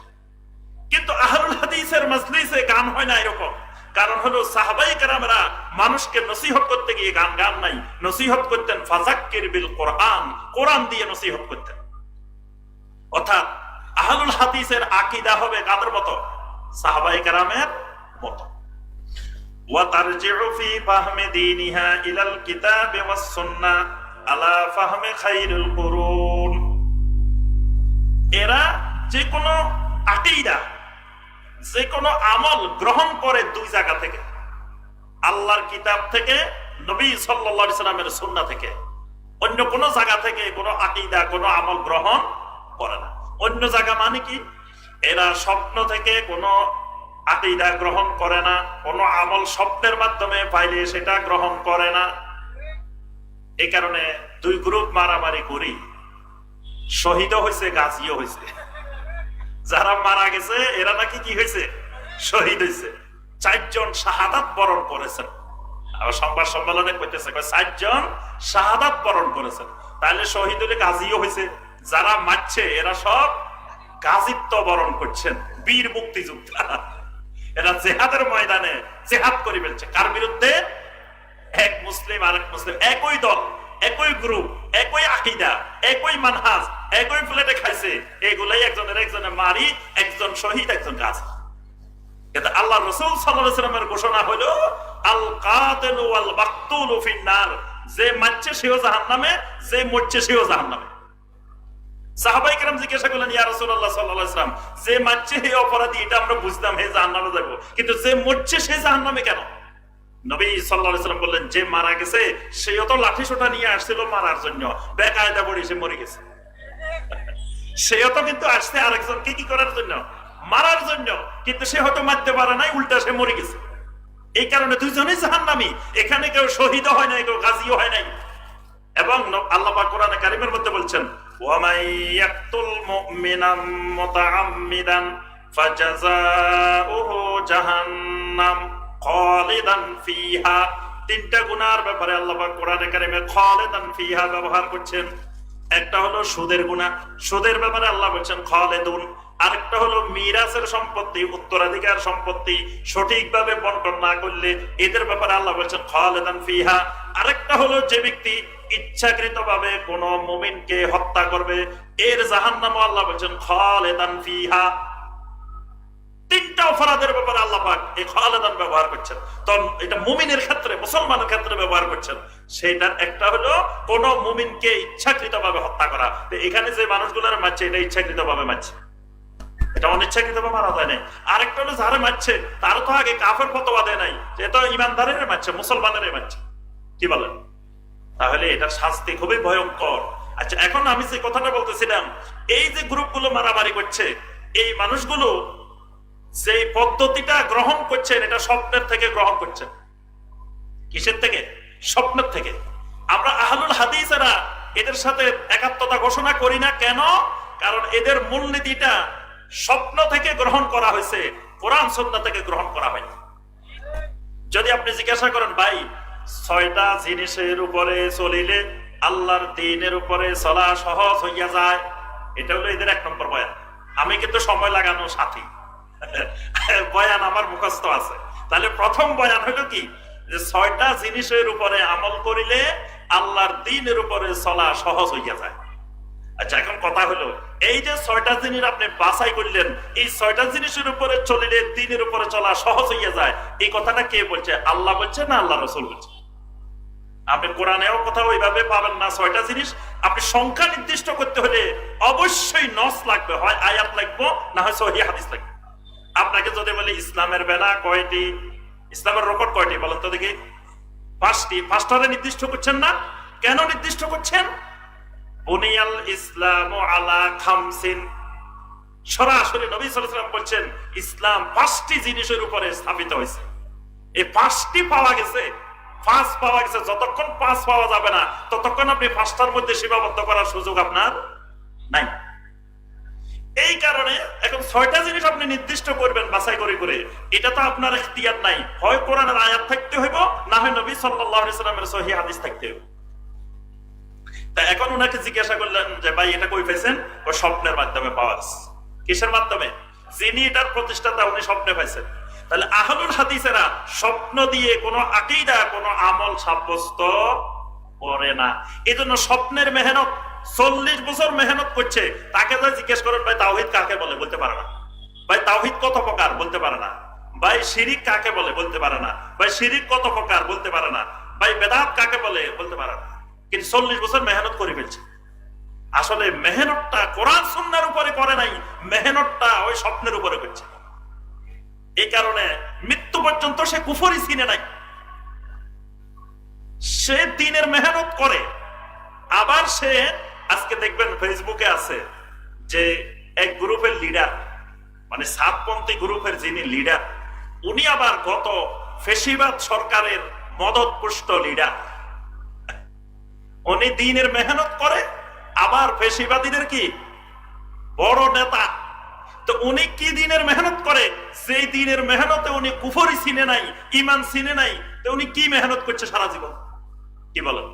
কিন্তু আহলুল হাদিসের মাজলিসে গান হয় না এরকম। কারণ হলো সাহাবায়ে কেরামরা মানুষকে নসিহত করতে গিয়ে গান গান নাই, নসিহত করতেন ফাযাক্কির বিল কোরআন, কোরআন দিয়ে নসিহত করতেন। অর্থাৎ আহলুল হাদিসের আকীদা হবে কাদের মতো? সাহাবায়ে কেরামের মতো। ওয়া তারজিউ ফি ফাহমি দীনিহা ইলাল কিতাব ওয়াস সুন্নাহ আলা ফাহমি খায়রুল কুরুন। এরা যে কোনো আকীদা, যে কোনো আমল গ্রহণ করে দুই জায়গা থেকে, আল্লাহর কিতাব থেকে, নবী সাল্লাল্লাহু আলাইহি সাল্লামের সুন্নাহ থেকে। অন্য কোন জায়গা থেকে কোনো আকীদা, কোনো আমল গ্রহণ করে না। অন্য জায়গা মানে কি? এরা স্বপ্ন থেকে কোনো আকীদা গ্রহণ করে না, কোনো আমল স্বপ্নের মাধ্যমে পাইলে সেটা গ্রহণ করে না। এই কারণে দুই গ্রুপ মারামারি করি, শহীদও হয়েছে, গাজীও হয়েছে। যারা মারা গেছে এরা নাকি কি হয়েছে, শহীদ হয়েছে। 4 জন শাহাদাত বরণ করেছেন। সংবাদ সম্মেলনে কইতেছে 4 জন শাহাদাত বরণ করেছেন। তাহলে শহীদ হলে গাজীও হয়েছে। যারা মারছে এরা সব গাজীত্ব বরণ করছেন, বীর মুক্তিযোদ্ধা। এরা জেহাদের ময়দানে জেহাদ করে ফেলছে। কার বিরুদ্ধে? এক মুসলিম আর এক মুসলিম, একই দল, একই গ্রুপ, একই আকীদা, একই মানহাজ, একই প্লেটে খাইছে। এগুলাই একজনের মারি, একজন শহীদ, একজন গাজী। কিন্তু আল্লাহ রাসূল সাল্লাল্লাহু আলাইহি ওয়াসাল্লামের ঘোষণা হলো আল কাতিলু ওয়াল মাকতুলু ফিন্নার, যে মারছে সেও জাহান্নামে, যে মরছে সেও জাহান্নামে। সাহাবায়ে কেরাম জিজ্ঞাসা করলেন, ইয়া রাসূলুল্লাহ সাল্লাল্লাহু আলাইহি ওয়াসাল্লাম, যে মারছে হে অপরাধী, এটা আমরা বুঝতাম, হে জাহান্নামে যাবে, কিন্তু যে মরছে সে জাহান্নামে কেন? নবী সাল্লাল্লাহু আলাইহি ওয়াসাল্লাম বললেন, যে মারা গেছে সেও তো লাঠি সোটা নিয়ে আসছিল মারার জন্য, বেকায়দা পড়ে সে মরে গেছে। সেও তো কিন্তু আসছে আরেকজনকে কি করার জন্য, মারার জন্য, কিন্তু সে হয়তো মারতে পারে নাই, উল্টা সে মরে গেছে। এই কারণে দুইজনই জাহান্নামী। এখানে কেউ শহীদ হয় নাই, কেউ গাজীও হয় নাই। এবং আল্লাহ পাক কোরআনে কারীমের মধ্যে বলছেন, ওয়া মান ইয়াকতুল মুমিনাম মুতাআম্মিদান ফাজাযাউহু জাহান্নাম খালিদান ফিহা। 3টা গুনার ব্যাপারে আল্লাহ পাক কোরআনে কারীমে খালিদান ফিহা ব্যবহার করছেন। একটা হলো সুদের গুনাহ, সুদের ব্যাপারে আল্লাহ বলছেন খালিদুন। আরেকটা হলো মিরাসের সম্পত্তি, উত্তরাধিকার সম্পত্তি সঠিকভাবে বন্টন না করলে এদের ব্যাপারে আল্লাহ বলছেন খালিদান ফিহা। আরেকটা হলো যে ব্যক্তি ইচ্ছাকৃতভাবে কোন মুমিনকে হত্যা করবে, এর জাহান্নাম আল্লাহ বলছেন খালিদান ফিহা। 3টা অপরাধের ব্যাপারে আল্লাহ পাক এই খালিদান ব্যবহার করছেন। তো এটা মুমিনের ক্ষেত্রে, মুসলমানের ক্ষেত্রে ব্যবহার করছেন। সেটার একটা হলো কোন মুমিনকে ইচ্ছাকৃতভাবে হত্যা করা। এখানে যে মানুষগুলোর মারছে এটা ইচ্ছাকৃতভাবে মারছে, এটা অনিচ্ছাকৃতভাবে মারা যায় নাই। আরেকটা হলো যারা মারছে তার তো আগে কাফের ফতোয়া দেয় নাই, যে এটা ইমানদারের মারছে, মুসলমানের মারছে। কি বলেন? তাহলে এটার শাস্তি খুবই ভয়ঙ্কর। আচ্ছা, এখন আমি যে কথাটা বলতেছিলাম, এই যে গ্রুপগুলো মারামারি করছে, এই মানুষগুলো যে পদ্ধতিটা গ্রহণ করছেন এটা স্বপ্নের থেকে গ্রহণ করছেন। কিসের থেকে? স্বপ্নের থেকে। আমরা আহলুল হাদিসেরা এদের সাথে একাত্মতা ঘোষণা করি না। কেন? কারণ এদের মূলনীতিটা স্বপ্ন থেকে গ্রহণ করা হয়েছে, কোরআন সুন্নাহ থেকে গ্রহণ করা হয়নি। যদি আপনি জিজ্ঞাসা করেন, ভাই 6টা জিনিসের উপরে চলিলে আল্লাহর দ্বীনের উপরে চলা সহজ হইয়া যায়, এটা হলো এদের 1 নম্বর বয়ান। আমি কিন্তু সময় লাগানো সাথী, বয়ান আমার মুখস্থ আছে। তাহলে প্রথম বয়ান হলো কি, যে 6টা জিনিসের উপরে আমল করিলে আল্লাহর দ্বীনের উপরে চলা সহজ হইয়া যায়। আচ্ছা, এখন কথা হলো, এই যে 6টা জিনিস আপনি বাছাই করলেন, এই 6টা জিনিসের উপরে চলিলে দ্বীনের উপরে চলা সহজ হইয়া যায়, এই কথাটা কে বলছে? আল্লাহ বলছে না আল্লাহ রাসূল বলছে? আপনি কোরআনেও কথা ওইভাবে পাবেন না। 6টা জিনিস আপনি সংখ্যা নির্দিষ্ট করতে হলে অবশ্যই নস লাগবে, হয় আয়াত লাগবে, না হয় সহিহ হাদিস লাগবে। আপনাকে যদি বলি ইসলামের বেলা কয়টি, ইসলামের রকম কয়টি বলেন তো দেখি? 5টি। 5টারে নির্দিষ্ট করছেন না? কেন নির্দিষ্ট করছেন? বুনিয়াল ইসলামু আলা খামসিন। সরাসরি নবী সাল্লাল্লাহু আলাইহি ওয়াসাল্লাম বলছেন ইসলাম 5টি জিনিসের উপরে স্থাপিত হয়েছে। এই 5টি পাওয়া গেছে, 5 পাওয়া গেছে। যতক্ষণ 5 পাওয়া যাবে না ততক্ষণ আপনি 5টার মধ্যে সীমাবদ্ধ করার সুযোগ আপনার নাই। এই কারণে এখন 6টা জিনিস আপনি নির্দিষ্ট করবেন বাছাই করে করে, এটা তো আপনার ইখতিয়ার নাই। হয় কোরআনের আয়াত থাকতে হইব, না হয় নবী সাল্লাল্লাহু আলাইহি ওয়াসাল্লামের সহিহ হাদিস থাকতে হইব। তা এখন ওনাকে জিজ্ঞাসা করলেন যে ভাই এটা কই পাইছেন? ও স্বপ্নের মাধ্যমে পাওয়া গেছে। কিসের মাধ্যমে? যিনি এটার প্রতিষ্ঠাতা উনি স্বপ্নে পাইছেন। তাহলে আহলুল হাদিসেরা স্বপ্ন দিয়ে কোনো আকীদা, কোনো আমল সাব্যস্ত করে না। এজন্য স্বপ্নের মেহনত, 40 বছর মেহনত করছে, তাকে যা জিজ্ঞেস করেন ভাই তাওহীদ কাকে বলে, বলতে পারে না। ভাই তাওহীদ কত প্রকার, বলতে পারে না। ভাই শিরিক কাকে বলে, বলতে পারে না। ভাই শিরিক কত প্রকার, বলতে পারে না। ভাই বেদাত কাকে বলে, বলতে পারে না। কিন্তু 40 বছর মেহনত করে ফেলছে। আসলে মেহনতটা কোরআন সুন্নাহর উপরে করে নাই, মেহনতটা ওই স্বপ্নের উপরে করছে। এই কারণে মৃত্যু পর্যন্ত সে কুফরি চিনে নাই। সে দ্বীনের মেহনত করে, আবার সে আজকে দেখবেন ফেসবুকে আছে যে এক গ্রুপের লিডার, মানে সাতপন্থী গ্রুপের যিনি লিডার, উনি আবার গত ফেসিবাদ সরকারের মদতপুষ্ট লিডার। উনি দিনের মেহনত করে, আবার ফেসিবাদীদের কি বড় নেতা। তো উনি কি দিনের মেহনত করে? সেই দিনের মেহনতে উনি কুফরি চিনে নাই, ইমান চিনে নাই। তো উনি কি মেহনত করছে সারা জীবন? কি বলেন?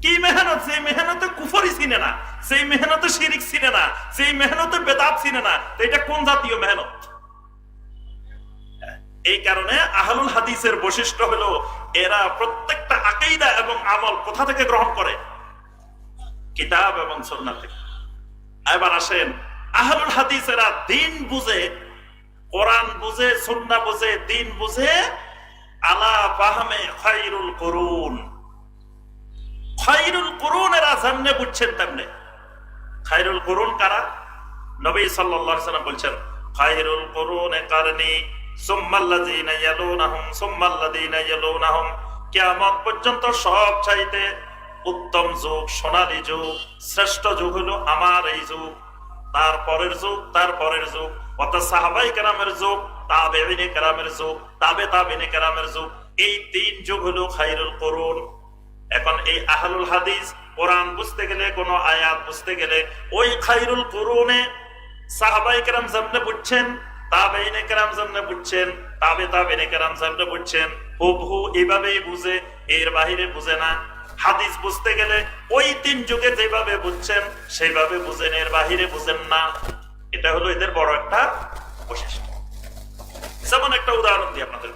কি মেহনত? সেই মেহনতে কুফরি চিনে না, সেই মেহনতে শিরিক চিনে না, সেই মেহনতে বেদাত চিনে না। তো এটা কোন জাতীয় মেহনত? এই কারণে আহলুল হাদিসের বৈশিষ্ট্য হলো এরা প্রত্যেকটা আকীদা এবং আমল কোথা থেকে গ্রহণ করে? কিতাব এবং সুন্নাহ থেকে। এবার আসেন, আহলুল হাদিসেরা দিন বুঝে, কোরআন বুঝে, সুন্নাহ বুঝে, দিন বুঝে আলা ফাহমে খায়রুল কুরুন। খায়রুল কুরুন এরা যেমনে বুঝছেন তেমনে। খায়রুল কুরুন কারা? নবী সাল্লাল্লাহু আলাইহি ওয়াসাল্লাম বলছেন, খায়রুল কুরুনে কারনি সুম্মাল্লাযিনা ইয়ালুনাহুম সুম্মাল্লাযিনা ইয়ালুনাহুম। কিয়ামত পর্যন্ত সব চাইতে উত্তম যুগ, সোনালী যুগ, শ্রেষ্ঠ যুগ হলো আমার এই যুগ, তারপরের যুগ, তারপরের যুগ, অর্থাৎ সাহাবায়ে কেরামের যুগ, তাবেঈনে কেরামের যুগ, তাবেঈনে কেরামের যুগ। এই তিন যুগ হলো খায়রুল কুরুন। এখন এই আহলুল হাদিস কোরআন বুঝতে গেলে, কোন আয়াত বুঝতে গেলে ওই খায়রুল কুরুনে সাহাবায়ে কেরাম যেমনে বুঝছেন, তাবেঈনে কেরাম যেমনে বুঝছেন, তাবেঈনে কেরাম যেমনে বুঝছেন, হুবহু এইভাবেই বুঝে, এর বাহিরে বুঝে না। হাদিস বুঝতে গেলে ওই তিন যুগে যেভাবে বুঝছেন সেইভাবে বুঝেন, এর বাহিরে বুঝেন না। এটা হলো এদের বড় একটা বৈশিষ্ট্য। যেমন একটা উদাহরণ দিই আপনাদের।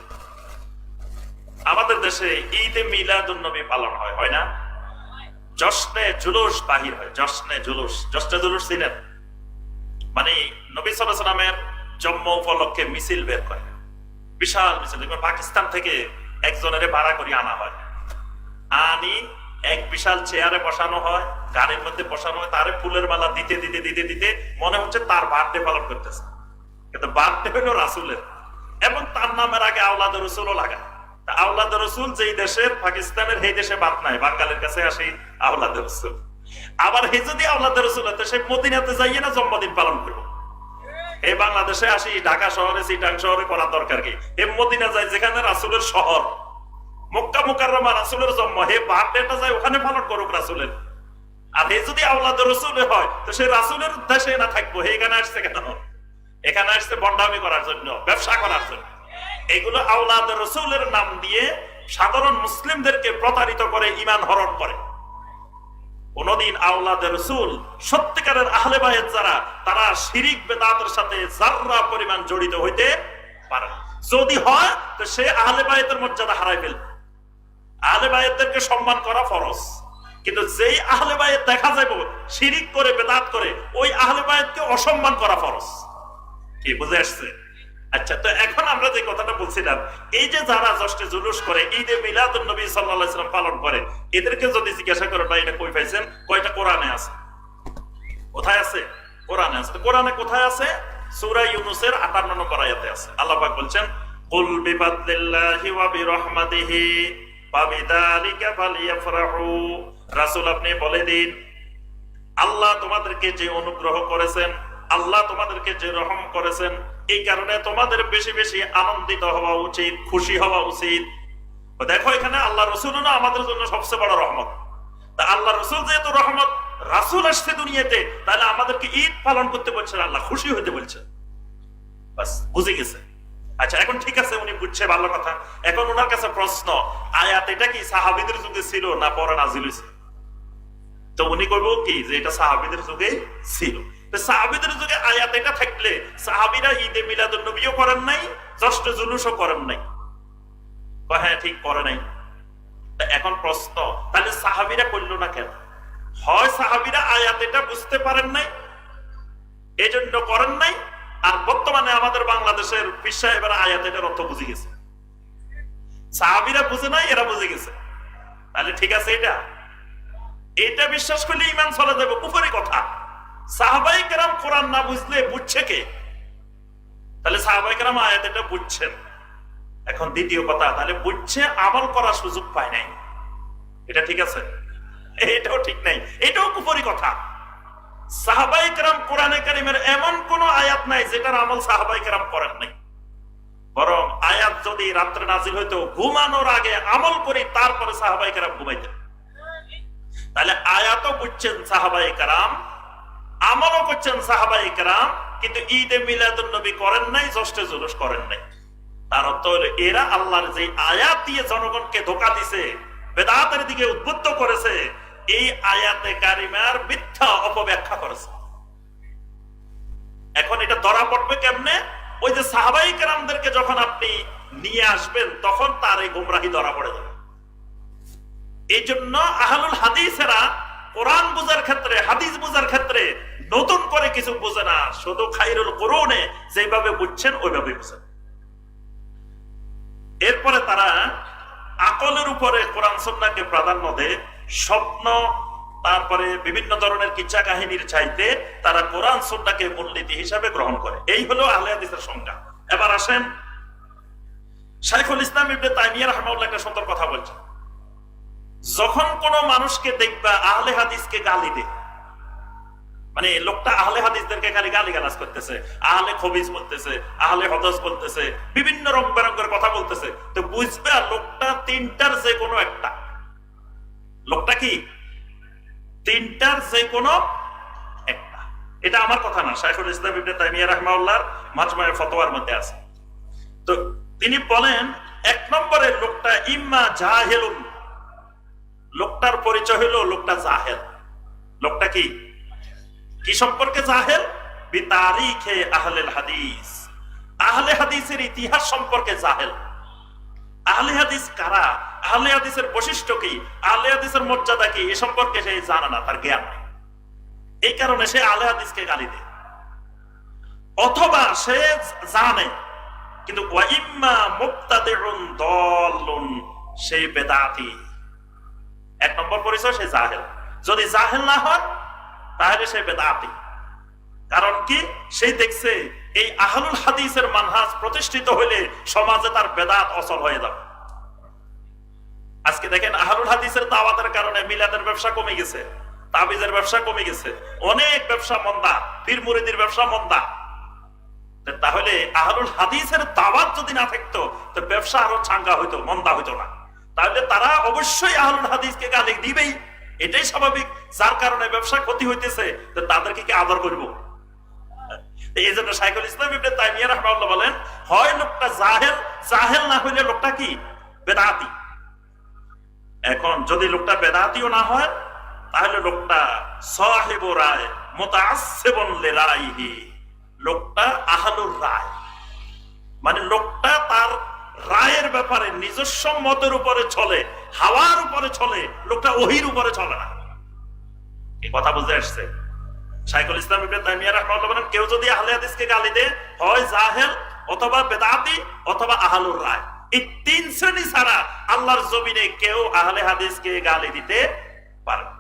আমাদের দেশে ঈদে মিলাদুন নবী পালন হয়, হয় না? জশ্নে জুলুস বাহির হয়, জশ্নে জুলুস। জশ্নে জুলুস চিনেন? মানে নবী সাল্লাল্লাহু আলাইহি ওয়াসাল্লামের জন্ম উপলক্ষে মিছিল বের করে, বিশাল মিছিল। পাকিস্তান থেকে একজনের ভাড়া করে আনা হয়, আনি এক বিশাল চেয়ারে বসানো হয়, গাড়ির মধ্যে বসানো হয়, তারে ফুলের মালা দিতে দিতে দিতে দিতে মনে হচ্ছে তার বার্থডে পালন করতেছে, কিন্তু বার্থডে হলো রাসূলের, এবং তার নামের আগে আওলাদ রাসূলও লাগায়। আওলাদ রাসূল যেই দেশের, পাকিস্তানের, সেই দেশে বাদ নাই, বাঙালির কাছে আসি আওলাদ রাসূল। আবার হে যদি আওলাদ রাসূল হতে, সে মদিনাতে যাইয়ে না জন্মদিন পালন করবো। এই বাংলাদেশে আসি, ঢাকা শহরে, চিটাং শহরে করার দরকার কি? এ মদিনা যায় যেখানে রাসূলের শহর, মক্কা মুকাররমা, রাসূলের জন্ম, হে বার্থডেটা যায় ওখানে পালন করুক রাসূলের। আর হে যদি আওলাদ রাসূল হয়, তো সে রাসূলের দেশে না থাকবো, হে এখানে আসছে কেন? এখানে আসছে বন্ডামি করার জন্য, ব্যবসা করার জন্য। এগুলো আওলাদ রাসূলের নাম দিয়ে সাধারণ মুসলিমদেরকে প্রতারিত করে, ঈমান হরণ করে। কোনদিন আওলাদ রাসূল, সত্যিকারের আহলে বায়াত যারা, তারা শিরিক বেদাতের সাথে যাররা পরিমাণ জড়িত হইতে পারে। যদি হয় তো সে আহলে বায়াতের মর্যাদা হারাই ফেলবে। আহলে বায়াতদেরকে সম্মান করা ফরজ, কিন্তু যেই আহলে বায়াত দেখা যাবে শিরিক করে, বেদাত করে, ওই আহলে বায়াতকে অসম্মান করা ফরজ। কি বুঝে আসছে? আচ্ছা, তো এখন আমরা যে কথাটা বলছিলাম, এই যে যারা জশ্নে জুলুস করে, ঈদে মিলাদুন নবী সাল্লাল্লাহু আলাইহি ওয়াসাল্লাম পালন করে, এদেরকে যদি জিজ্ঞাসা করো না এটা কই পাইছেন, কয়টা কোরআনে আছে? কোথায় আছে? কোরআনে আছে। কোরআনে কোথায় আছে? সূরা ইউনূসের ৫৮ নম্বর আয়াতে আছে। আল্লাহ পাক বলছেন, কুল বিফাদলিল্লাহি ওয়া বিরহমাতিহি ফাবিযালিকা ফালইফরাহু। রাসূল আপনি বলে দিন, আল্লাহ তোমাদেরকে যে অনুগ্রহ করেছেন, আল্লাহ তোমাদেরকে যে রহম করেছেন, এই কারণে তোমাদের বেশি বেশি আনন্দিত হওয়া উচিত, খুশি হওয়া উচিত। দেখো এখানে আল্লাহ রাসূল না আমাদের জন্য সবচেয়ে বড় রহমত। তা আল্লাহ রাসূল যেহেতু রহমত, রাসূল আসছে দুনিয়াতে, তাহলে আমাদেরকে ঈদ পালন করতে বলছেন, আল্লাহ খুশি হতে বলছেন। বাস বুঝে গেছে। আচ্ছা, এখন ঠিক আছে, উনি বুঝছে, ভালো কথা। এখন ওনার কাছে প্রশ্ন, আয়াত এটা কি সাহাবীদের যুগে ছিল না পরে নাজিল হয়েছে? তো উনি কইব কি যে এটা সাহাবীদের যুগে ছিল। সাহাবীদের যুগে আয়াত এটা থাকলে সাহাবীরা ঈদে মিলাদুন নবীও করেন নাই, জশ্নে জুলুসও করেন নাই। হ্যাঁ, ঠিক করে নাই। এখন প্রশ্ন, তাহলে সাহাবীরা করলো না কেন? হয় সাহাবীরা আয়াত এটা বুঝতে পারেন নাই, এজন্য করেন নাই, আর বর্তমানে আমাদের বাংলাদেশের পীর সাহেবেরা আয়াত এটার অর্থ বুঝে গেছে। সাহাবীরা বুঝে নাই, এরা বুঝে গেছে। তাহলে ঠিক আছে, এটা বিশ্বাস করলে ঈমান চলে যাবে, কুফরি কথা। সাহাবায়ে কেরাম কোরআন না বুঝলে বুঝছে কে? তাহলে সাহাবায়ে কেরাম আয়াত এটা বুঝছেন। এখন দ্বিতীয় কথা, তাহলে বুঝছে, আমল করার সুযোগ পায় নাই, এটা ঠিক আছে? এটাও ঠিক নাই, এটাও কুফরি কথা। সাহাবায়ে কেরাম কোরআনে কারীমের এমন কোন আয়াত নাই যেটার আমল সাহাবায়ে কেরাম করেন নাই, বরং আয়াত যদি রাত্রে নাজিল হইতো ঘুমানোর আগে আমল করি তারপরে সাহাবায়ে কেরাম ঘুমাইতেন। তাহলে আয়াতও বুঝছেন সাহাবায়ে কেরাম, আমলও করছেন সাহাবায়ে কেরাম, কিন্তু ঈদে মিলাদুন নবী করেন নাই, ষষ্ঠে জুলুস করেন নাই। তার অর্থ হলো এরা আল্লাহর যে আয়াত দিয়ে জনগণকে ধোঁকা দিছে, বেদাতের দিকে উদ্বুদ্ধ করেছে, এই আয়াতে কারিমার মিথ্যা অপব্যাখ্যা করেছে। এখন এটা ধরা পড়বে কেমনে? ওই যে সাহাবায়ে কেরামদেরকে যখন আপনি নিয়ে আসবেন তখন তার এই গোমরাহি ধরা পড়ে যাবে। এই জন্য আহলুল হাদিসেরা কোরআন বুঝার ক্ষেত্রে, হাদিস বুঝার ক্ষেত্রে নতুন করে কিছু বুঝে না, শুধু খায়রুল কুরুনে যেভাবে বুঝছেন ওইভাবে বুঝেন। এরপরে তারা আকলের উপরে কোরআন সুন্নাহকে প্রাধান্য দেয়, স্বপ্ন তারপরে বিভিন্ন ধরনের কিচ্ছা কাহিনীর চাইতে তারা কোরআন সুন্নাহকে মূলনীতি হিসাবে গ্রহণ করে। এই হলো আহলে হাদিসের সংজ্ঞা। এবার আসেন, শাইখুল ইসলাম ইবনে তাইমিয়া রাহিমাহুল্লাহ একটা সুন্দর কথা বলছেন, যখন কোন মানুষকে দেখবা আহলে হাদিসকে গালি দে, মানে লোকটা আহলে হাদিসদেরকে খালি গালিগালাজ করতেছে, আহলে খবিজ বলতেছে, আহলে হদস বলতেছে, বিভিন্ন রং বেরঙ্গের কথা বলতেছে, তো বুঝবে লোকটা তিনটার যে কোনো একটা। লোকটা কি? তিনটার যে কোনো একটা। এটা আমার কথা না, শাইখুল ইসলাম ইবনে তাইমিয়া রাহিমাহুল্লাহর মাজমুয়ে ফতোয়ার মধ্যে আছে। তো তিনি বলেন, এক নম্বরে লোকটা ইম্মা জাহেলুন, লোকটার পরিচয় হলো লোকটা জাহেল। লোকটা কি কি সম্পর্কে জাহেল? বিতারিখে আহলেল হাদিস, আহলে হাদিসের ইতিহাস সম্পর্কে জাহেল। আহলে হাদিস কারা, আহলে হাদিসের বৈশিষ্ট্য কি, আহলে হাদিসের মর্যাদা কি, এ সম্পর্কে সে জানে না, তার জ্ঞান নেই। এই কারণে সে আহলে হাদিসকে গালি দেয়। অথবা সে জানে কিন্তু ওয়া ইম্মা মুবতাদিউন দাল্লুন, সে বেদাতি। এক নম্বর পরিচয় সে জাহেল। যদি জাহেল না হয় তাহলে সে বেদাতি। কারণ কি? সে দেখছে এই আহলুল হাদিসের মানহাজ প্রতিষ্ঠিত হইলে সমাজে তার বেদাত অচল হয়ে যাবে। আজকে দেখেন আহলুল হাদিসের দাওয়াতের কারণে মিলাদের ব্যবসা কমে গেছে, তাবিজের ব্যবসা কমে গেছে, অনেক ব্যবসা মন্দা, পীর মুরিদির ব্যবসা মন্দা। তাহলে আহলুল হাদিসের দাওয়াত যদি না থাকতো তো ব্যবসা আরো চাঙ্গা হইতো, মন্দা হইতো না। তাহলে তারা অবশ্যই আহলুল হাদিসকে গালি দিবেই, এটাই স্বাভাবিক। যার কারণে ব্যবসা ক্ষতি হইতেছে, তো তাদেরকে কি আদর করব? এই জন্য শাইখুল ইসলাম ইবনে তাইমিয়া রাহিমাহুল্লাহ বলেন, হয় লোকটা জাহেল, জাহেল না হইলে লোকটা কি? বেদাতি। এখন যদি লোকটা বেদাতিও না হয় তাহলে লোকটা সাহিবু রায় মুতাআসসিবুন লিরাইহি, লোকটা আহলুর রায়, মানে লোকটা তার রায়ের ব্যাপারে নিজস্ব মতের উপরে চলে, হাওয়ার উপরে চলে, লোকটা ওহির উপরে চলে না। এই কথা বুঝতে আসছে? শাইখুল ইসলাম ইবনে তাইমিয়া রাহিমাহুল্লাহ বলেন, কেউ যদি আহলে হাদিসকে গালি দেয়, হয় জাহেল অথবা বেদাতি অথবা আহলুর রায়। এই তিন শ্রেণী ছাড়া আল্লাহর জমিনে কেউ আহলে হাদিসকে গালি দিতে পারে না।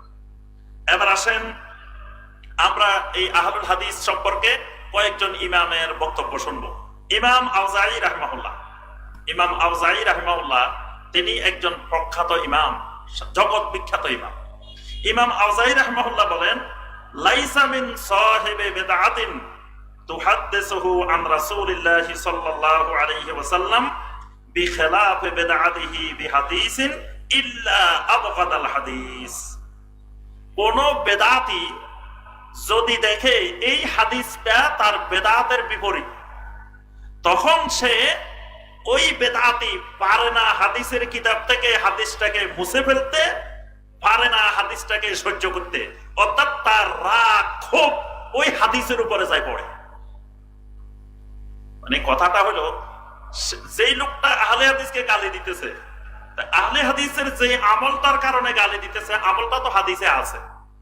এবার আসেন, আমরা এই আহলুল হাদিস সম্পর্কে কয়েকজন ইমামের বক্তব্য শুনবো। ইমাম আউজাঈ রাহিমাহুল্লাহ, ইমাম আউজাঈ রাহিমাহুল্লাহ তিনি একজন প্রখ্যাত ইমাম, জগৎ বিখ্যাত ইমাম। ইমাম আউজাঈ রাহিমাহুল্লাহ বলেন, লাইসা মিন সাহিবি বিদআতিন তুহাদ্দিসুহু আন রাসূলিল্লাহি সাল্লাল্লাহু আলাইহি ওয়াসাল্লাম বিখিলাফি বিদআতিহি বিহাদিসিন ইল্লা আবগাদাল হাদিস। কোন বেদাতি যদি দেখে এই হাদিসটা তার বেদাতের বিপরীত, তখন সে ওই বেদাতি পারে না হাদিসের কিতাব থেকে হাদিসটাকে মুছে ফেলতে, পারে না হাদিসটাকে সহ্য করতে, অর্থাৎ তার রাগ ক্ষোভ ওই হাদিসের উপরে যায় পড়ে। মানে কথাটা হলো, যেই লোকটা আহলে হাদিসকে গালি দিতেছে, আহলে হাদিসের যে আমলটার কারণে গালি দিতেছে, আমলটা তো হাদিসে আছে,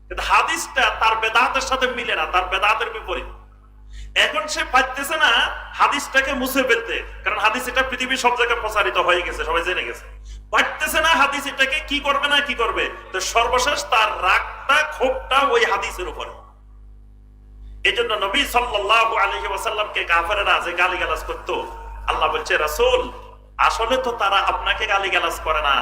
কিন্তু হাদিসটা তার বেদাতের সাথে মিলে না, তার বেদাতের বিপরীত। এখন সে পারতেছে না হাদিসটাকে মুছে ফেলতে, কারণ হাদিস এটা পৃথিবীর সব জায়গায় প্রচারিত হয়ে গেছে, সবাই জেনে গেছে। পারতেছে না হাদিস এটাকে কি করবে না কি করবে, তো সর্বশেষ তার রাগটা ক্ষোভটা ওই হাদিসের উপরে। এই জন্য নবী সাল্লাল্লাহু আলাইহি ওয়াসাল্লামকে কাফেরেরা যে গালিগালাজ করতো, আল্লাহ বলছে, রাসূল আসলে তো তারা আপনাকে গালিগালাজ করে না,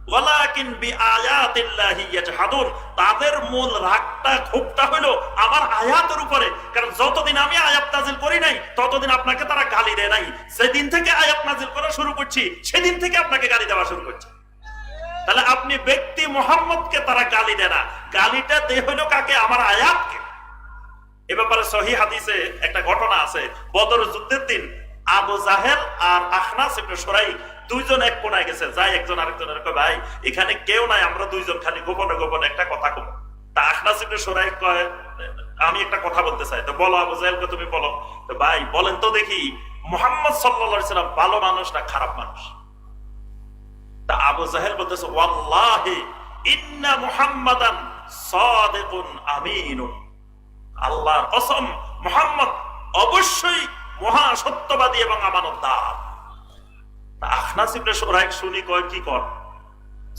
ওয়ালাকিন বিআয়াতিল্লাহি ইয়াজহাদুন, তাদের মূল রাগটা ক্ষোভটা হলো আমার আয়াতের উপরে, কারণ যতদিন আমি আয়াত নাজিল করি নাই ততদিন আপনাকে তারা গালি দেয় নাই, যেদিন থেকে আয়াত নাজিল করা শুরু করছি সেদিন থেকে আপনাকে গালি দেওয়া শুরু করছে। তাহলে আপনি ব্যক্তি মুহাম্মদকে তারা গালি দেয় না, গালিটা দেয় হলো কাকে? আমার আয়াতকে। এ ব্যাপারে সহিহ হাদিসে একটা ঘটনা আছে, বদর যুদ্ধের দিন আবু জাহেল আর আখনাস ইবনে শুরাইক দুইজন এক কোণায় গেছে, যাই একজন আরেকজনের কয় ভাই এখানে কেউ নাই, আমরা দুইজন খালি গোপনে গোপনে একটা কথা কব। তা আখনাস ইবনে শুরাইক কয় আমি একটা কথা বলতে চাই। তো বলো আবু জাহেলকে, তুমি বলো। তো ভাই বলেন তো দেখি মুহাম্মদ সাল্লাল্লাহু আলাইহি সাল্লাম ভালো মানুষ না খারাপ মানুষ? তা আবু জাহেল বলতেছে ওয়াল্লাহি ইন্না মুহাম্মাদান সাদিকুন আমিনুন, আল্লাহর কসম মুহাম্মদ অবশ্যই মহা সত্যবাদী এবং আমানতদার। আখনাস ইবনে শুরাইক শুনি কয় কি কর,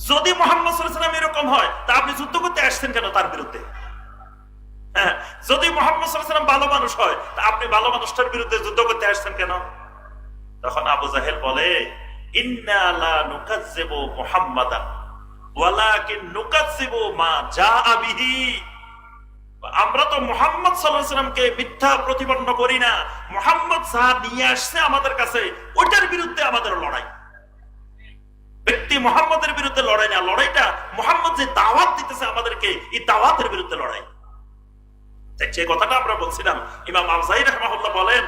যদি মুহাম্মদ সাল্লাল্লাহু আলাইহি ওয়াসাল্লাম এরকম হয় তা আপনি যুদ্ধ করতে আসছেন কেন তার বিরুদ্ধে? হ্যাঁ, যদি মুহাম্মদ সাল্লাল্লাহু আলাইহি ওয়াসাল্লাম ভালো মানুষ হয় তা আপনি ভালো মানুষটার বিরুদ্ধে যুদ্ধ করতে আসছেন কেন? তখন আবু জাহেল বলে ইন্না লা নুকাজ্জিবু মুহাম্মাদান ওয়ালাকিন নুকাজ্জিবু মা জাআ বিহি, আমরা তো মুহাম্মদ সাল্লাল্লাহু আলাইহি ওয়াসাল্লামকে মিথ্যা প্রতিপন্ন করি না, মুহাম্মদ যা নিয়ে আসছে আমাদের কাছে ওইটার বিরুদ্ধে আমাদের লড়াই। ব্যক্তি মুহাম্মদের বিরুদ্ধে লড়াই না, লড়াইটা মুহাম্মদ যে দাওয়াত দিতেছে আমাদেরকে এই দাওয়াতের বিরুদ্ধে লড়াই। যে কথাটা আমরা বলছিলাম, ইমাম আওজাই রাহিমাহুল্লাহ বলেন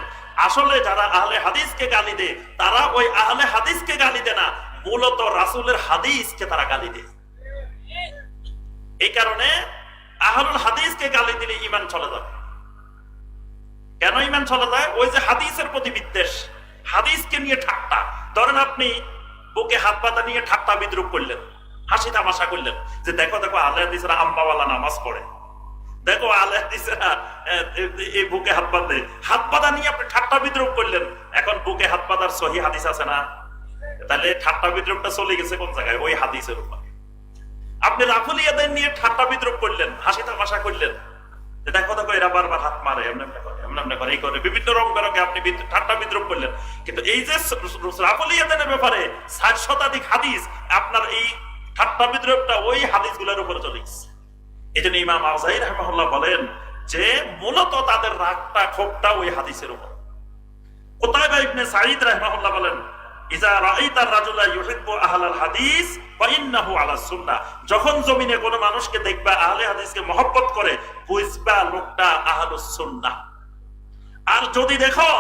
আসলে যারা আহলে হাদিসকে গালি দেয় তারা ওই আহলে হাদিসকে গালি দেয় না, মূলত রাসূলের হাদিসকে তারা গালি দেয়। এই কারণে আহলুল হাদিসকে গালি দিলে ঈমান চলে যাবে। কেন ঈমান চলে যায়? ওই যে হাদিসের প্রতি বিদ্বেষ, হাদিসকে নিয়ে ঠাট্টা। ধরেন আপনি বুকে হাত পাতা নিয়ে ঠাট্টা বিদ্রুপ করলেন, হাসি তামাশা করলেন যে দেখো দেখো আহলে হাদিসরা আম্মাওয়ালা নামাজ পড়ে, দেখো আহলে হাদিসরা এই বুকে হাত পাতে, হাত পাতা নিয়ে আপনি ঠাট্টা বিদ্রুপ করলেন। এখন বুকে হাত পাতার সহি হাদিস আছে না? তাহলে ঠাট্টা বিদ্রুপটা চলে গেছে কোন জায়গায়? ওই হাদিসের উপর। আপনি রাফুলিয়াদের নিয়ে ঠাট্টা বিদ্রুপ করলেন, হাসি তামাশা করলেন, দেখো দেখো এরা বারবার হাত মারে, এমনি করে এই করে, বিভিন্ন রং বেরঙে আপনি ঠাট্টা বিদ্রুপ করলেন। কিন্তু এই যে রাফুলিয়াদের ব্যাপারে ৬০ শতাধিক হাদিস, আপনার এই ঠাট্টা বিদ্রুপটা ওই হাদিসগুলোর উপরে চলে গেছে। এই জন্য ইমাম আওজাই রাহিমাহুল্লাহ বলেন যে মূলত তাদের রাগটা ক্ষোভটা ওই হাদিসের উপর। কুতাইবা ইবনে সাঈদ রাহিমাহুল্লাহ বলেন ইজা রাআইতার রাজুলা ইউহিব্বু আহলাল হাদিস ফাইন্নাহু আলা সুন্নাহ, যখন জমিনে কোনো মানুষকে দেখবা আহলে হাদিসকে মহব্বত করে বুঝবা লোকটা আহলুস সুন্নাহ। আর যদি দেখো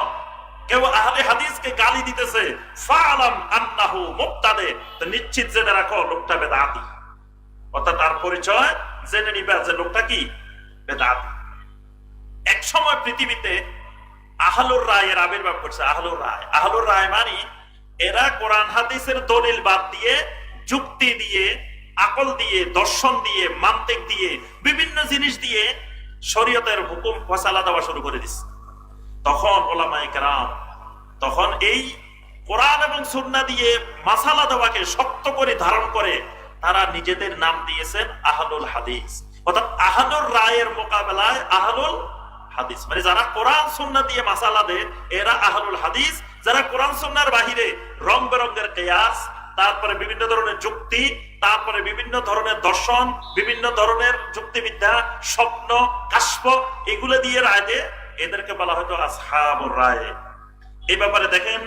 কেউ আহলে হাদিসকে গালি দিতেছে ফাআলাম আন্নাহু মুবতাদি, তো নিশ্চিত জেনে রাখো লোকটা বেদাতি। অর্থাৎ তার পরিচয় জেনে নিবা যে লোকটা কি বেদাতি। এক সময় পৃথিবীতে আহলুর রায়ের আবির্ভাব করছে। আহলুর রায় মানে এরা কোরআন হাদিসের দলিল বাদ দিয়ে, যুক্তি দিয়ে, আকল দিয়ে, দর্শন দিয়ে, মান্তিক দিয়ে, বিভিন্ন জিনিস দিয়ে শরীয়তের হুকুম ফয়সালা দেওয়া শুরু করে দিচ্ছে। তখন উলামায়ে কেরাম তখন এই কোরআন এবং সুন্নাহ দিয়ে মাসালা দেওয়াকে শক্ত করে ধারণ করে তারা নিজেদের নাম দিয়েছেন আহলুল হাদিস। অর্থাৎ আহলুর রায়ের মোকাবেলায় আহলুল হাদিস, মানে যারা কোরআন সুন্নাহ দিয়ে মাসালা দেয় এরা আহলুল হাদিস। যারা কোরআন সুন্নাহর বাহিরে রং বেরঙের কিয়াস, তারপরে বিভিন্ন ধরনের যুক্তি, তারপরে বিভিন্ন ধরনের দর্শন, বিভিন্ন ধরনের যুক্তিবিদ্যা, স্বপ্ন, কাশফ, এগুলো দিয়ে রায় দেয়, এদেরকে বলা হয়তো আসহাবুর রায়। এই ব্যাপারে দেখেন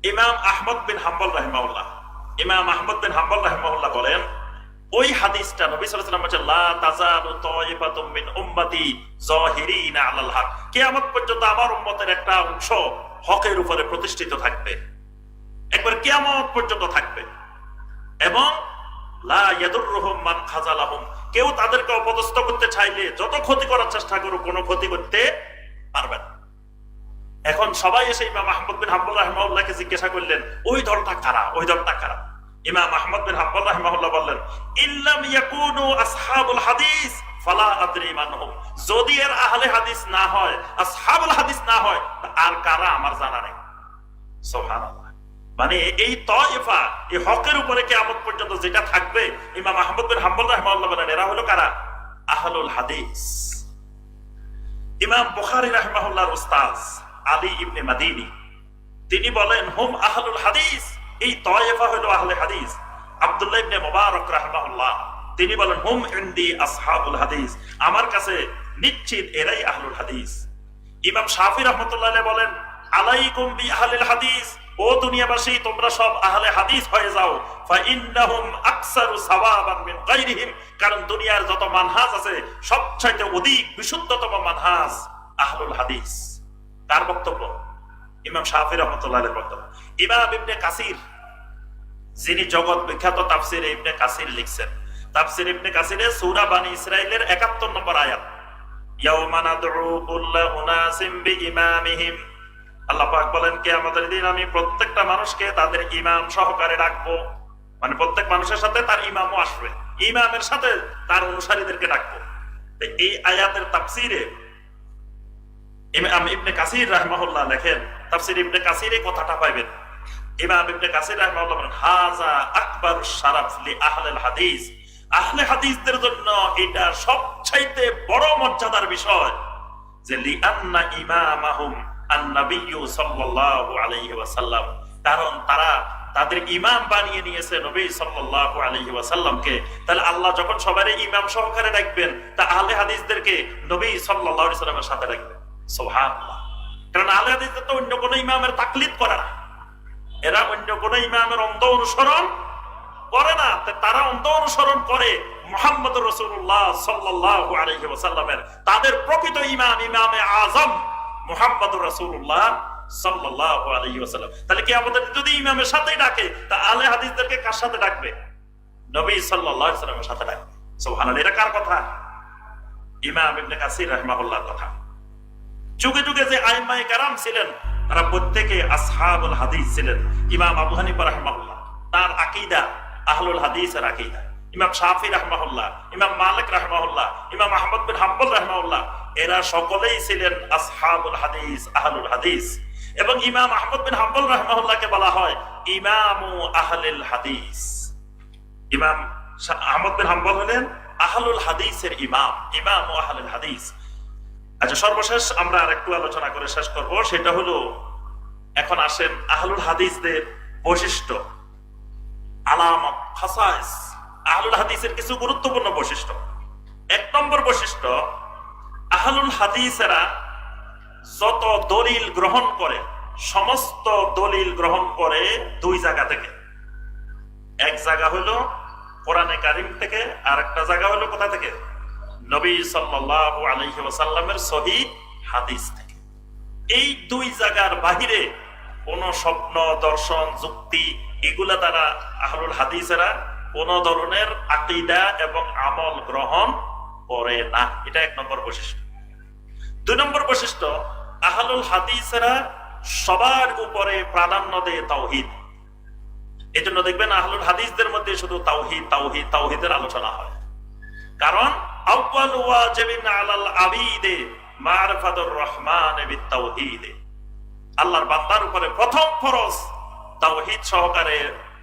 ইমাম আহমদ বিন হাম্বল রাহিমাহুল্লাহ বলেন ওই হাদিসটা নবী সাল্লাল্লাহু আলাইহি ওয়াসাল্লাম বলেছেন লা তাযালু তায়িফাতুম মিন উম্মতি যাহিরিনা আলাল হক, কিয়ামত পর্যন্ত আমার উম্মতের একটা অংশ হকের উপরে প্রতিষ্ঠিত থাকবে, একবার কিয়ামত পর্যন্ত থাকবে। এবং লা ইয়াদুররুহুম মান খাযালাহুম, কেউ তাদেরকে অপদস্থ করতে চাইলে যত ক্ষতি করার চেষ্টা করুক কোনো ক্ষতি করতে পারবে না। এখন সবাই এসে ইমাম আহমদ বিন হাম্বল রাহিমাহুল্লাহকে জিজ্ঞাসা করলেন ওই দলটা কারা, ওই দলটা কারা? ইমাম আহমদ বিন হাম্বল রাহিমাহুল্লাহ বললেন ইল্লাম ইয়াকুনু আসহাবুল হাদিস ফালা আদরি মানহুম, যদি এর আহলে হাদিস না হয়, আসহাবুল হাদিস না হয়, আর কারা আমার জানা নেই। সুবহানাল্লাহ। মানে এই তায়েফা, এই হকের উপরে কিয়ামত পর্যন্ত যেটা থাকবে, ইমাম আহমদ বিন হাম্বল রাহিমাহুল্লাহ বলেন এরা হলো কারা? আহলুল হাদিস। ইমাম বুখারী রাহিমাহুল্লাহর উস্তাদ আলী ইবনে মাদিনী তিনি বলেন হুম আহলুল হাদিস, এই তায়েফা হলো আহলে হাদিস। আব্দুল্লাহ ইবনে মুবারক রাহিমাহুল্লাহ তিনি বলেন হুম ইনদি আসহাবুল হাদিস, আমার কাছে নিশ্চিত এরাই আহলুল হাদিস। ইমাম শাফি রাহমাতুল্লাহ আলাইহি বলেন আলাইকুম বি আহলিল হাদিস, ও দুনিয়াবাসী তোমরা সব আহলে হাদিস হয়ে যাও, ফা ইন্নাহুম আকসারু সাওয়াবান মিন গায়রিহিম, কারণ দুনিয়ার যত মানহাজ আছে সবচাইতে অধিক বিশুদ্ধতম মানহাজ আহলুল হাদিস। তার বক্তব্য ইমাম শাফি রাহমাতুল্লাহ আলাইহির বক্তব্য। ইমাম ইবনে কাসির, যিনি জগৎ বিখ্যাত তাফসিরে ইবনে কাসির লিখছেন, তাফসির ইবনে কাসিরে সূরা বানী ইসরাঈলের 71 নম্বর আয়াত, ইয়াউমা নাদউ কুল্লা উনাসিম বিইমামিহিম, আল্লাহ পাক বলেন কিয়ামতের দিন আমি প্রত্যেকটা মানুষকে তাদের ইমাম সহকারে ডাকবো, মানে প্রত্যেক মানুষের সাথে তার ইমামও আসবে, ইমামের সাথে তার অনুসারীদেরকে ডাকবো। এই আয়াতের তাফসিরে ইমাম ইবনে কাসির রাহিমাহুল্লাহ লেখেন, তাফসির ইবনে কাসিরে কথাটা পাইবেন। ইমাম ইবনে কাসির রাহিমাহুল্লাহ বলেন হাযা আকবারুশ শারাফ লি আহলিল হাদিস, আহলে হাদিসদের জন্য এটা সবচাইতে বড় মর্যাদার বিষয় যে লিআন্না ইমামাহুম আন-নবিয়্যু সাল্লাল্লাহু আলাইহি ওয়াসাল্লাম, কারণ তারা তাদের ইমাম বানিয়ে নিয়েছে নবী সাল্লাল্লাহু আলাইহি ওয়াসাল্লামকে। তাহলে আল্লাহ যখন সবারই ইমাম সহকারে রাখবেন, তা আহলে হাদিসদেরকে নবী সাল্লাল্লাহু আলাইহি ওয়াসাল্লামের সাথে রাখবেন। সুবহানাল্লাহ। কারণ আহলে হাদিসদের তো অন্য কোনো ইমামের তাকলিদ করে না, এরা অন্য কোনো ইমামের অন্ধ অনুসরণ করে না, তারা অন্ধ অনুসরণ করে মুহাম্মদুর রাসূলুল্লাহ সাল্লাল্লাহু আলাইহি ওয়াসাল্লামের, তাদের প্রকৃত ইমাম ইমামে আযম মুহাম্মদুর রাসূলুল্লাহ সাল্লাল্লাহু আলাইহি ওয়াসাল্লাম। তাহলে কি আমাদের যদি ইমামের সাথেই ডাকে, তা আহলে হাদিসদেরকে কার সাথে ডাকবে? নবী সাল্লাল্লাহু আলাইহি ওয়াসাল্লামের সাথে ডাকবে। সুবহানাল্লাহ। এটা কার কথা? ইমাম ইবনে কাসির রাহিমাহুল্লাহর কথা। যুগে যুগে যে আইম্মায়ে কেরাম ছিলেন, তারা প্রত্যেকে আসহাবুল হাদিস ছিলেন। ইমাম আবু হানিফা রাহিমাহুল্লাহ, তার আকীদা আহলুল হাদিসের আকীদা। ইমাম শাফি রাহিমাহুল্লাহ, ইমাম মালিক রাহিমাহুল্লাহ, ইমাম আহমদ বিন হাম্বল রাহিমাহুল্লাহ, এরা সকলেই ছিলেন আসহাবুল হাদিস, আহলুল হাদিস। এবং ইমাম আহমদ বিন হাম্বল রাহিমাহুল্লাহকে বলা হয় ইমামু আহলিল হাদিস। ইমাম আহমদ বিন হাম্বল হলেন আহলুল হাদিসের ইমাম, ইমামু আহলিল হাদিস। আচ্ছা, সর্বশেষ আমরা আরেকটু আলোচনা করে শেষ করব, সেটা হলো এখন আসেন আহলুল হাদিসদের বৈশিষ্ট্য, আলামত, খাসাইস। আহলুল হাদিসের কিছু গুরুত্বপূর্ণ বৈশিষ্ট্য। 1 নম্বর বৈশিষ্ট্য, আহলুল হাদিসেরা যত দলিল গ্রহণ করে, সমস্ত দলিল গ্রহণ করে 2 জায়গা থেকে। এক জায়গা হলো কোরআনে কারিম থেকে, আর একটা জায়গা হলো কোথা থেকে? নবী সাল্লাল্লাহু আলাইহি ওয়াসাল্লামের সহিহ হাদিস থেকে। এই 2 জায়গার বাহিরে কোন স্বপ্ন, দর্শন, যুক্তি এগুলা দ্বারা আহলুল হাদিসেরা কোন ধরনের আকীদা এবং আমল গ্রহণ করে না। এটা 1 নম্বর বৈশিষ্ট্য। 2 নম্বর বৈশিষ্ট্য, আহলুল হাদিসেরা সবার উপরে প্রাধান্য দেয় তাওহীদ। এজন্য দেখবেন আহলুল হাদিসদের মধ্যে শুধু তাওহীদ তাওহীদ তাওহীদের আলোচনা হয়। কারণ আউয়ালু ওয়াজিবিন আলাল আবিদে মারফাতুর রহমান বিত-তাওহীদ, আল্লাহর বান্দার উপরে প্রথম ফরজ তাওহীদ সহকারে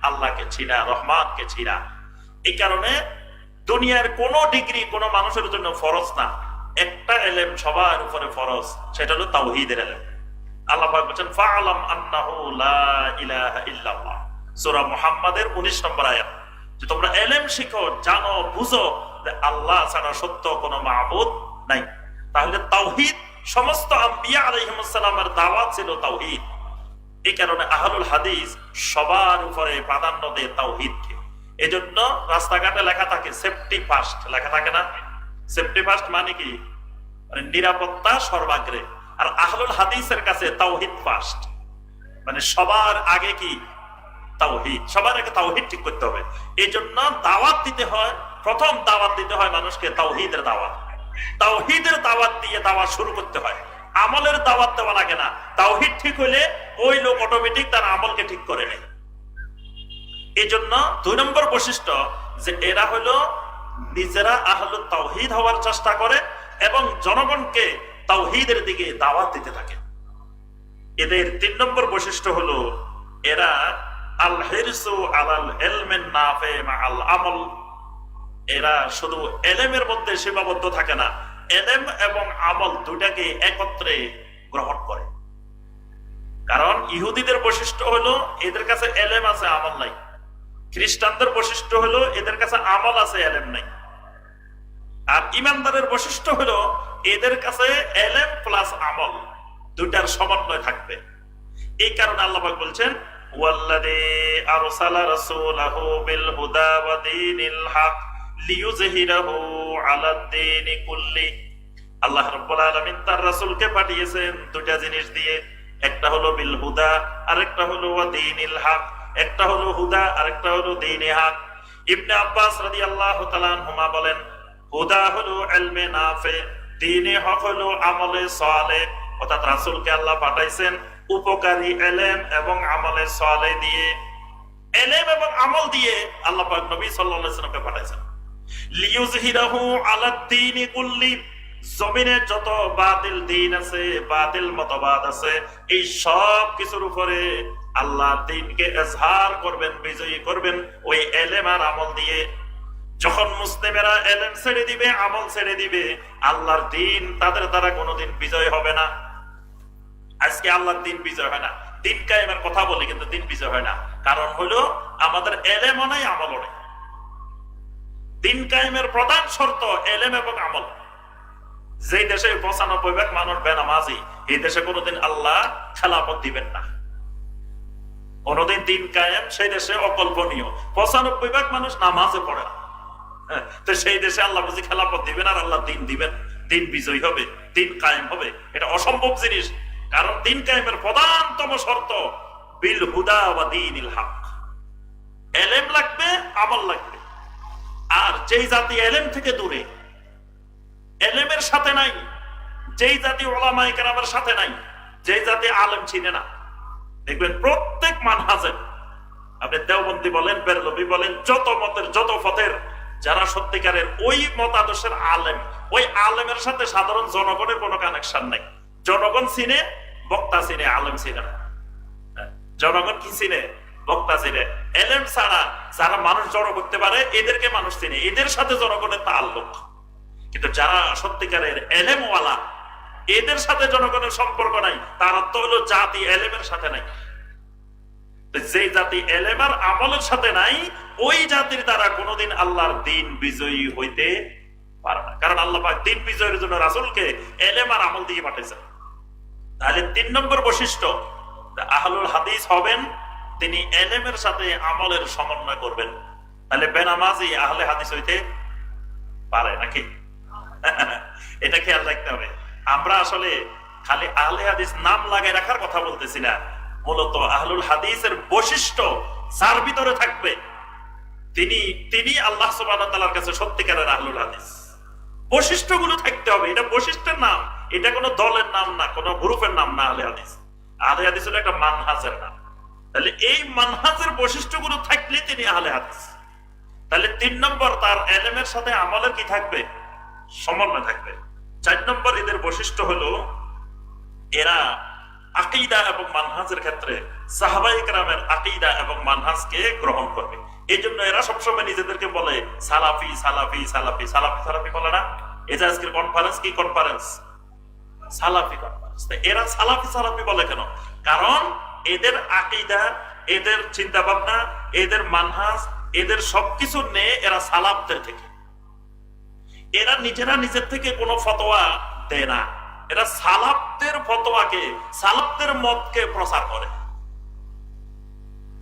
আল্লাহকে চিনা, রহমানকে চিনা। এই কারণে দুনিয়ার কোন ডিগ্রি কোন মানুষের জন্য ফরজ না, একটা ইলম সবার উপরে ফরজ, সেটা হলো তাওহীদের ইলম। আল্লাহ পাক বলেন ফাআলাম আন্নাহু লা ইলাহা ইল্লাল্লাহ, সূরা মুহাম্মাদের 19 নম্বর আয়াত, যে তোমরা ইলম শিখো, জানো, বুঝো যে আল্লাহ ছাড়া সত্য কোনো মাবুদ নাই। তাহলে তাওহীদ, সমস্ত আম্বিয়া আলাইহিমুস সালামের দাওয়াত ছিল তাওহীদ। এই কারণে আহলুল হাদিস সবার উপরে প্রাধান্য দেয় তাওহীদকে। এজন্য রাস্তাঘাটে লেখা থাকে সেফটি ফার্স্ট, লেখা থাকে না? সেফটি ফার্স্ট মানে কি? মানে নিরাপত্তা সর্বাগ্রে। আর আহলুল হাদিসের কাছে তাওহীদ ফার্স্ট, মানে সবার আগে কি? তাওহীদ। সবার আগে তাওহীদ ঠিক করতে হবে। এই জন্য দাওয়াত দিতে হয়, প্রথম দাওয়াত দিতে হয় মানুষকে তাওহীদের দাওয়াত। তাওহীদের দাওয়াত দিয়ে দাওয়াত শুরু করতে হয়, আমলের দাওয়াত দেওয়া লাগে না। তাওহীদ ঠিক হইলে ওই লোক অটোমেটিক তার আমলকে ঠিক করে নেয়। এই জন্য 2 নম্বর বৈশিষ্ট্য, যে এরা হলো নিজেরা আহলুত তাওহীদ হওয়ার চেষ্টা করে এবং জনগণকে তাওহীদের দিকে দাওয়াত দিতে থাকে। এদের 3 নম্বর বৈশিষ্ট্য হলো এরা আল হিরসু আলাল ইলমিন নাফি মাআল আমল, এরা শুধু ইলমের মধ্যে সীমাবদ্ধ থাকে না, ইলম এবং আমল দুটাকে একত্রে গ্রহণ করে। কারণ ইহুদিদের বৈশিষ্ট্য হলো এদের কাছে ইলম আছে, আমল নাই। খ্রিস্টানদের বৈশিষ্ট্য হলো এদের কাছে আমল আছে, এলেম নাই। আর ইমানদারের বৈশিষ্ট্য হলো এদের কাছে এলেম প্লাস আমল দুটার সমন্বয় থাকবে। এই কারণে আল্লাহ পাক বলছেন ওয়াল্লাযী আরসালা রাসূলাহু বিল হুদা ওয়া দীনিল হক লিইয়ুযহিরাহু আলাদ দীনি কুল্লি। আল্লাহ রাব্বুল আলামিন তার রাসূলকে পাঠিয়েছেন দুটা জিনিস দিয়ে, একটা হলো বিল হুদা, আরেকটা হলো ওয়া দীনিল হক। একটা হলো হুদা, আরেকটা হলো দীনে হক। ইবনে আব্বাস রাদিয়াল্লাহু তাআলা আনহুমা বলেন, হুদা হলো ইলমে নাফে, দীনে হক হলো আমলে সালেহ। অর্থাৎ রাসূলকে আল্লাহ পাঠাইছেন উপকারী ইলম এবং আমলে সালেহ দিয়ে, ইলম এবং আমল দিয়ে আল্লাহ পাক নবী সাল্লাল্লাহু আলাইহি ওয়াসাল্লামকে পাঠাইছেন লিইয়ুযহিরাহু আলাদ দীনি কুল্লি। জমিনে যত বাতিল দিন আছে, বাতিল মতবাদ আছে, এই সব কিছুর উপরে আল্লাহ দ্বীনকে ইজহার করবেন, বিজয়ী করবেন ওই ইলম আর আমল দিয়ে। যখন মুসলিমেরা ইলম ছেড়ে দিবে, আমল ছেড়ে দিবে, আল্লাহর দ্বীন তাদের দ্বারা কোনোদিন বিজয় হবে না। আজকে আল্লাহর দ্বীন বিজয় হয় না, দ্বীন কায়েমের কথা বলি কিন্তু দ্বীন বিজয় হয় না। কারণ হলো আমাদের ইলমও নাই, আমলও নাই। দ্বীন কায়েমের প্রধান শর্ত ইলম এবং আমল। যে দেশে ৯৫% মানুষ বেনামাজি, এই দেশে কোনোদিন আল্লাহ খেলাফত দিবেন না। কোনোদিন দ্বীন কায়েম সেই দেশে অকল্পনীয়। ৯৫% মানুষ নামাজে পড়ে না, তো সেই দেশে আল্লাহ বুঝি খেলাফত দিবেন আর আল্লাহ দ্বীন দিবেন, দ্বীন বিজয়ী হবে, দ্বীন কায়েম হবে? এটা অসম্ভব জিনিস। কারণ দ্বীন কায়েমের প্রধানতম শর্ত বিল হুদা ওয়া দীনিল হক। ইলম লাগবে, আমল লাগবে। আর যেই জাতি ইলম থেকে দূরে, ইলমের সাথে নাই, যেই জাতি উলামায়ে কেরামের সাথে নাই, যেই জাতি আলেম চিনে না, দেখবেন প্রত্যেক মানহাজের, আপনি দেওবন্দি বলেন, বেরলভী বলেন, যত মতের যত পথের যারা সত্যিকারের ওই মতাদর্শের আলেম, ওই আলেমের সাথে সাধারণ জনগণের কোনো কানেকশন নাই। জনগণ চিনে, বক্তা চিনে, আলেম চিনে না। জনগণ কি চিনে? বক্তা চিনে। ইলম ছাড়া যারা মানুষ জড়ো করতে পারে এদেরকে মানুষ চিনে, এদের সাথে জনগণের তাআল্লুক। কিন্তু যারা সত্যিকারের ইলমওয়ালা, এদের সাথে জনগণের সম্পর্ক নাই, তারা তো হলো জাতি ইলমের সাথে নাই। যে জাতি ইলম আর আমলের সাথে নাই, ওই জাতির দ্বারা কোনোদিন আল্লাহর দ্বীন বিজয়ী হইতে পারে না। কারণ আল্লাহ পাক দ্বীন বিজয়ের জন্য রাসূলকে ইলম আর আমল দিয়ে পাঠিয়েছেন। তাহলে ৩ নম্বর বৈশিষ্ট্য, আহলুল হাদিস হবেন তিনি ইলমের সাথে আমলের সমন্বয় করবেন। তাহলে বেনামাজি আহলে হাদিস হইতে পারে নাকি? এটা খেয়াল রাখতে হবে। আমরা আসলে খালি আহলে হাদিস নাম লাগাই রাখার কথা বলতেছি না, মূলত আহলুল হাদিসের বৈশিষ্ট্য যার ভিতরে থাকবে তিনি আল্লাহ সুবহানাহু ওয়া তাআলার কাছে সত্যিকারের আহলুল হাদিস। বৈশিষ্ট্যগুলো থাকতে হবে। এটা বৈশিষ্ট্যের নাম, এটা কোনো দলের নাম না, কোনো গ্রুপের নাম না। আহলে হাদিস, আহলে হাদিস হলো একটা মানহাজের নাম। তাহলে এই মানহাজের বৈশিষ্ট্যগুলো থাকলে তিনি আহলে হাদিস। তাহলে ৩ নম্বর, তার ইলমের সাথে আমলের কি থাকবে? সমন্বয় থাকবে। ৪ নম্বর, এদের বৈশিষ্ট্য হলো এরা আকীদা এবং মানহাজের ক্ষেত্রে সাহাবায়ে কেরামের আকীদা এবং মানহাজকে গ্রহণ করবে। এই জন্য এরা সবসময় নিজেদেরকে বলে সালাফি সালাফি সালাফি সালাফি সালাফি বলে না? এই যে আজকের কনফারেন্স, কি কনফারেন্স? সালাফি কনফারেন্স। এরা সালাফি সালাফি বলে কেন? কারণ এদের আকীদা, এদের চিন্তা ভাবনা, এদের মানহাজ, এদের সবকিছু নিয়ে এরা সালাফদের থেকে, এরা নিজেরা নিজের থেকে কোনো ফতোয়া দেয় না। এরা সালাফদের ফতোয়াকে, সালাফদের মতকে প্রচার করে।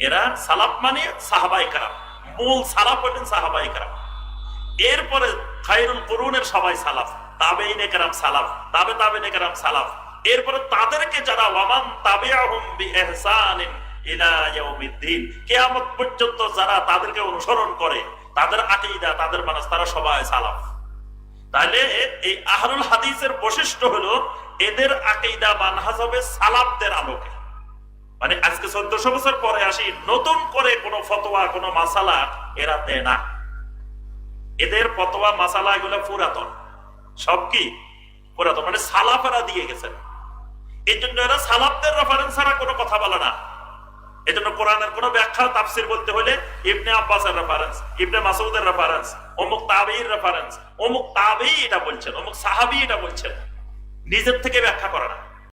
এরা সালাফ মানে সাহাবায়ে কেরাম, মূল সালাফ হলেন সাহাবায়ে কেরাম। এরপরে খায়রুল কুরুনের সবাই সালাফ, তাবেঈনে কেরাম সালাফ, তাবেঈনে কেরাম সালাফ। এরপরে তাদেরকে যারা ওয়ামান তাবিআহুম বিইহসানিন ইলা ইয়াউমিদ্দিন, কিয়ামত পর্যন্ত যারা তাদেরকে অনুসরণ করে, তাদের আকীদা, তাদের মানহাজ, তারা সবাই সালাফ। তাহলে এই আহলুল হাদিসের বৈশিষ্ট্য হলো এদের আকীদা মানহাজ হবে সালাফদের আলোকে। মানে আজকে ১৪০০ বছর পরে আসি, নতুন করে কোনো ফতোয়া, কোনো মাসালা এরা দেয় না। এদের ফতোয়া মাসালা এগুলো পুরাতন, সব কি পুরাতন, মানে সালাফেরা দিয়ে গেছেন। এই জন্য এরা সালাফদের রেফারেন্স ছাড়া কোনো কথা বলে না। এই জন্য কোরআনের কোনো ব্যাখ্যা, তাফসীর বলতে হলে ইবনে আব্বাসের রেফারেন্স, ইবনে মাসউদের রেফারেন্স, অমুক তাবেঈর রেফারেন্স, অমুক তাবেঈ এটা বলছেন, অমুক সাহাবী এটা বলছেন, নিজের থেকে ব্যাখ্যা করে না।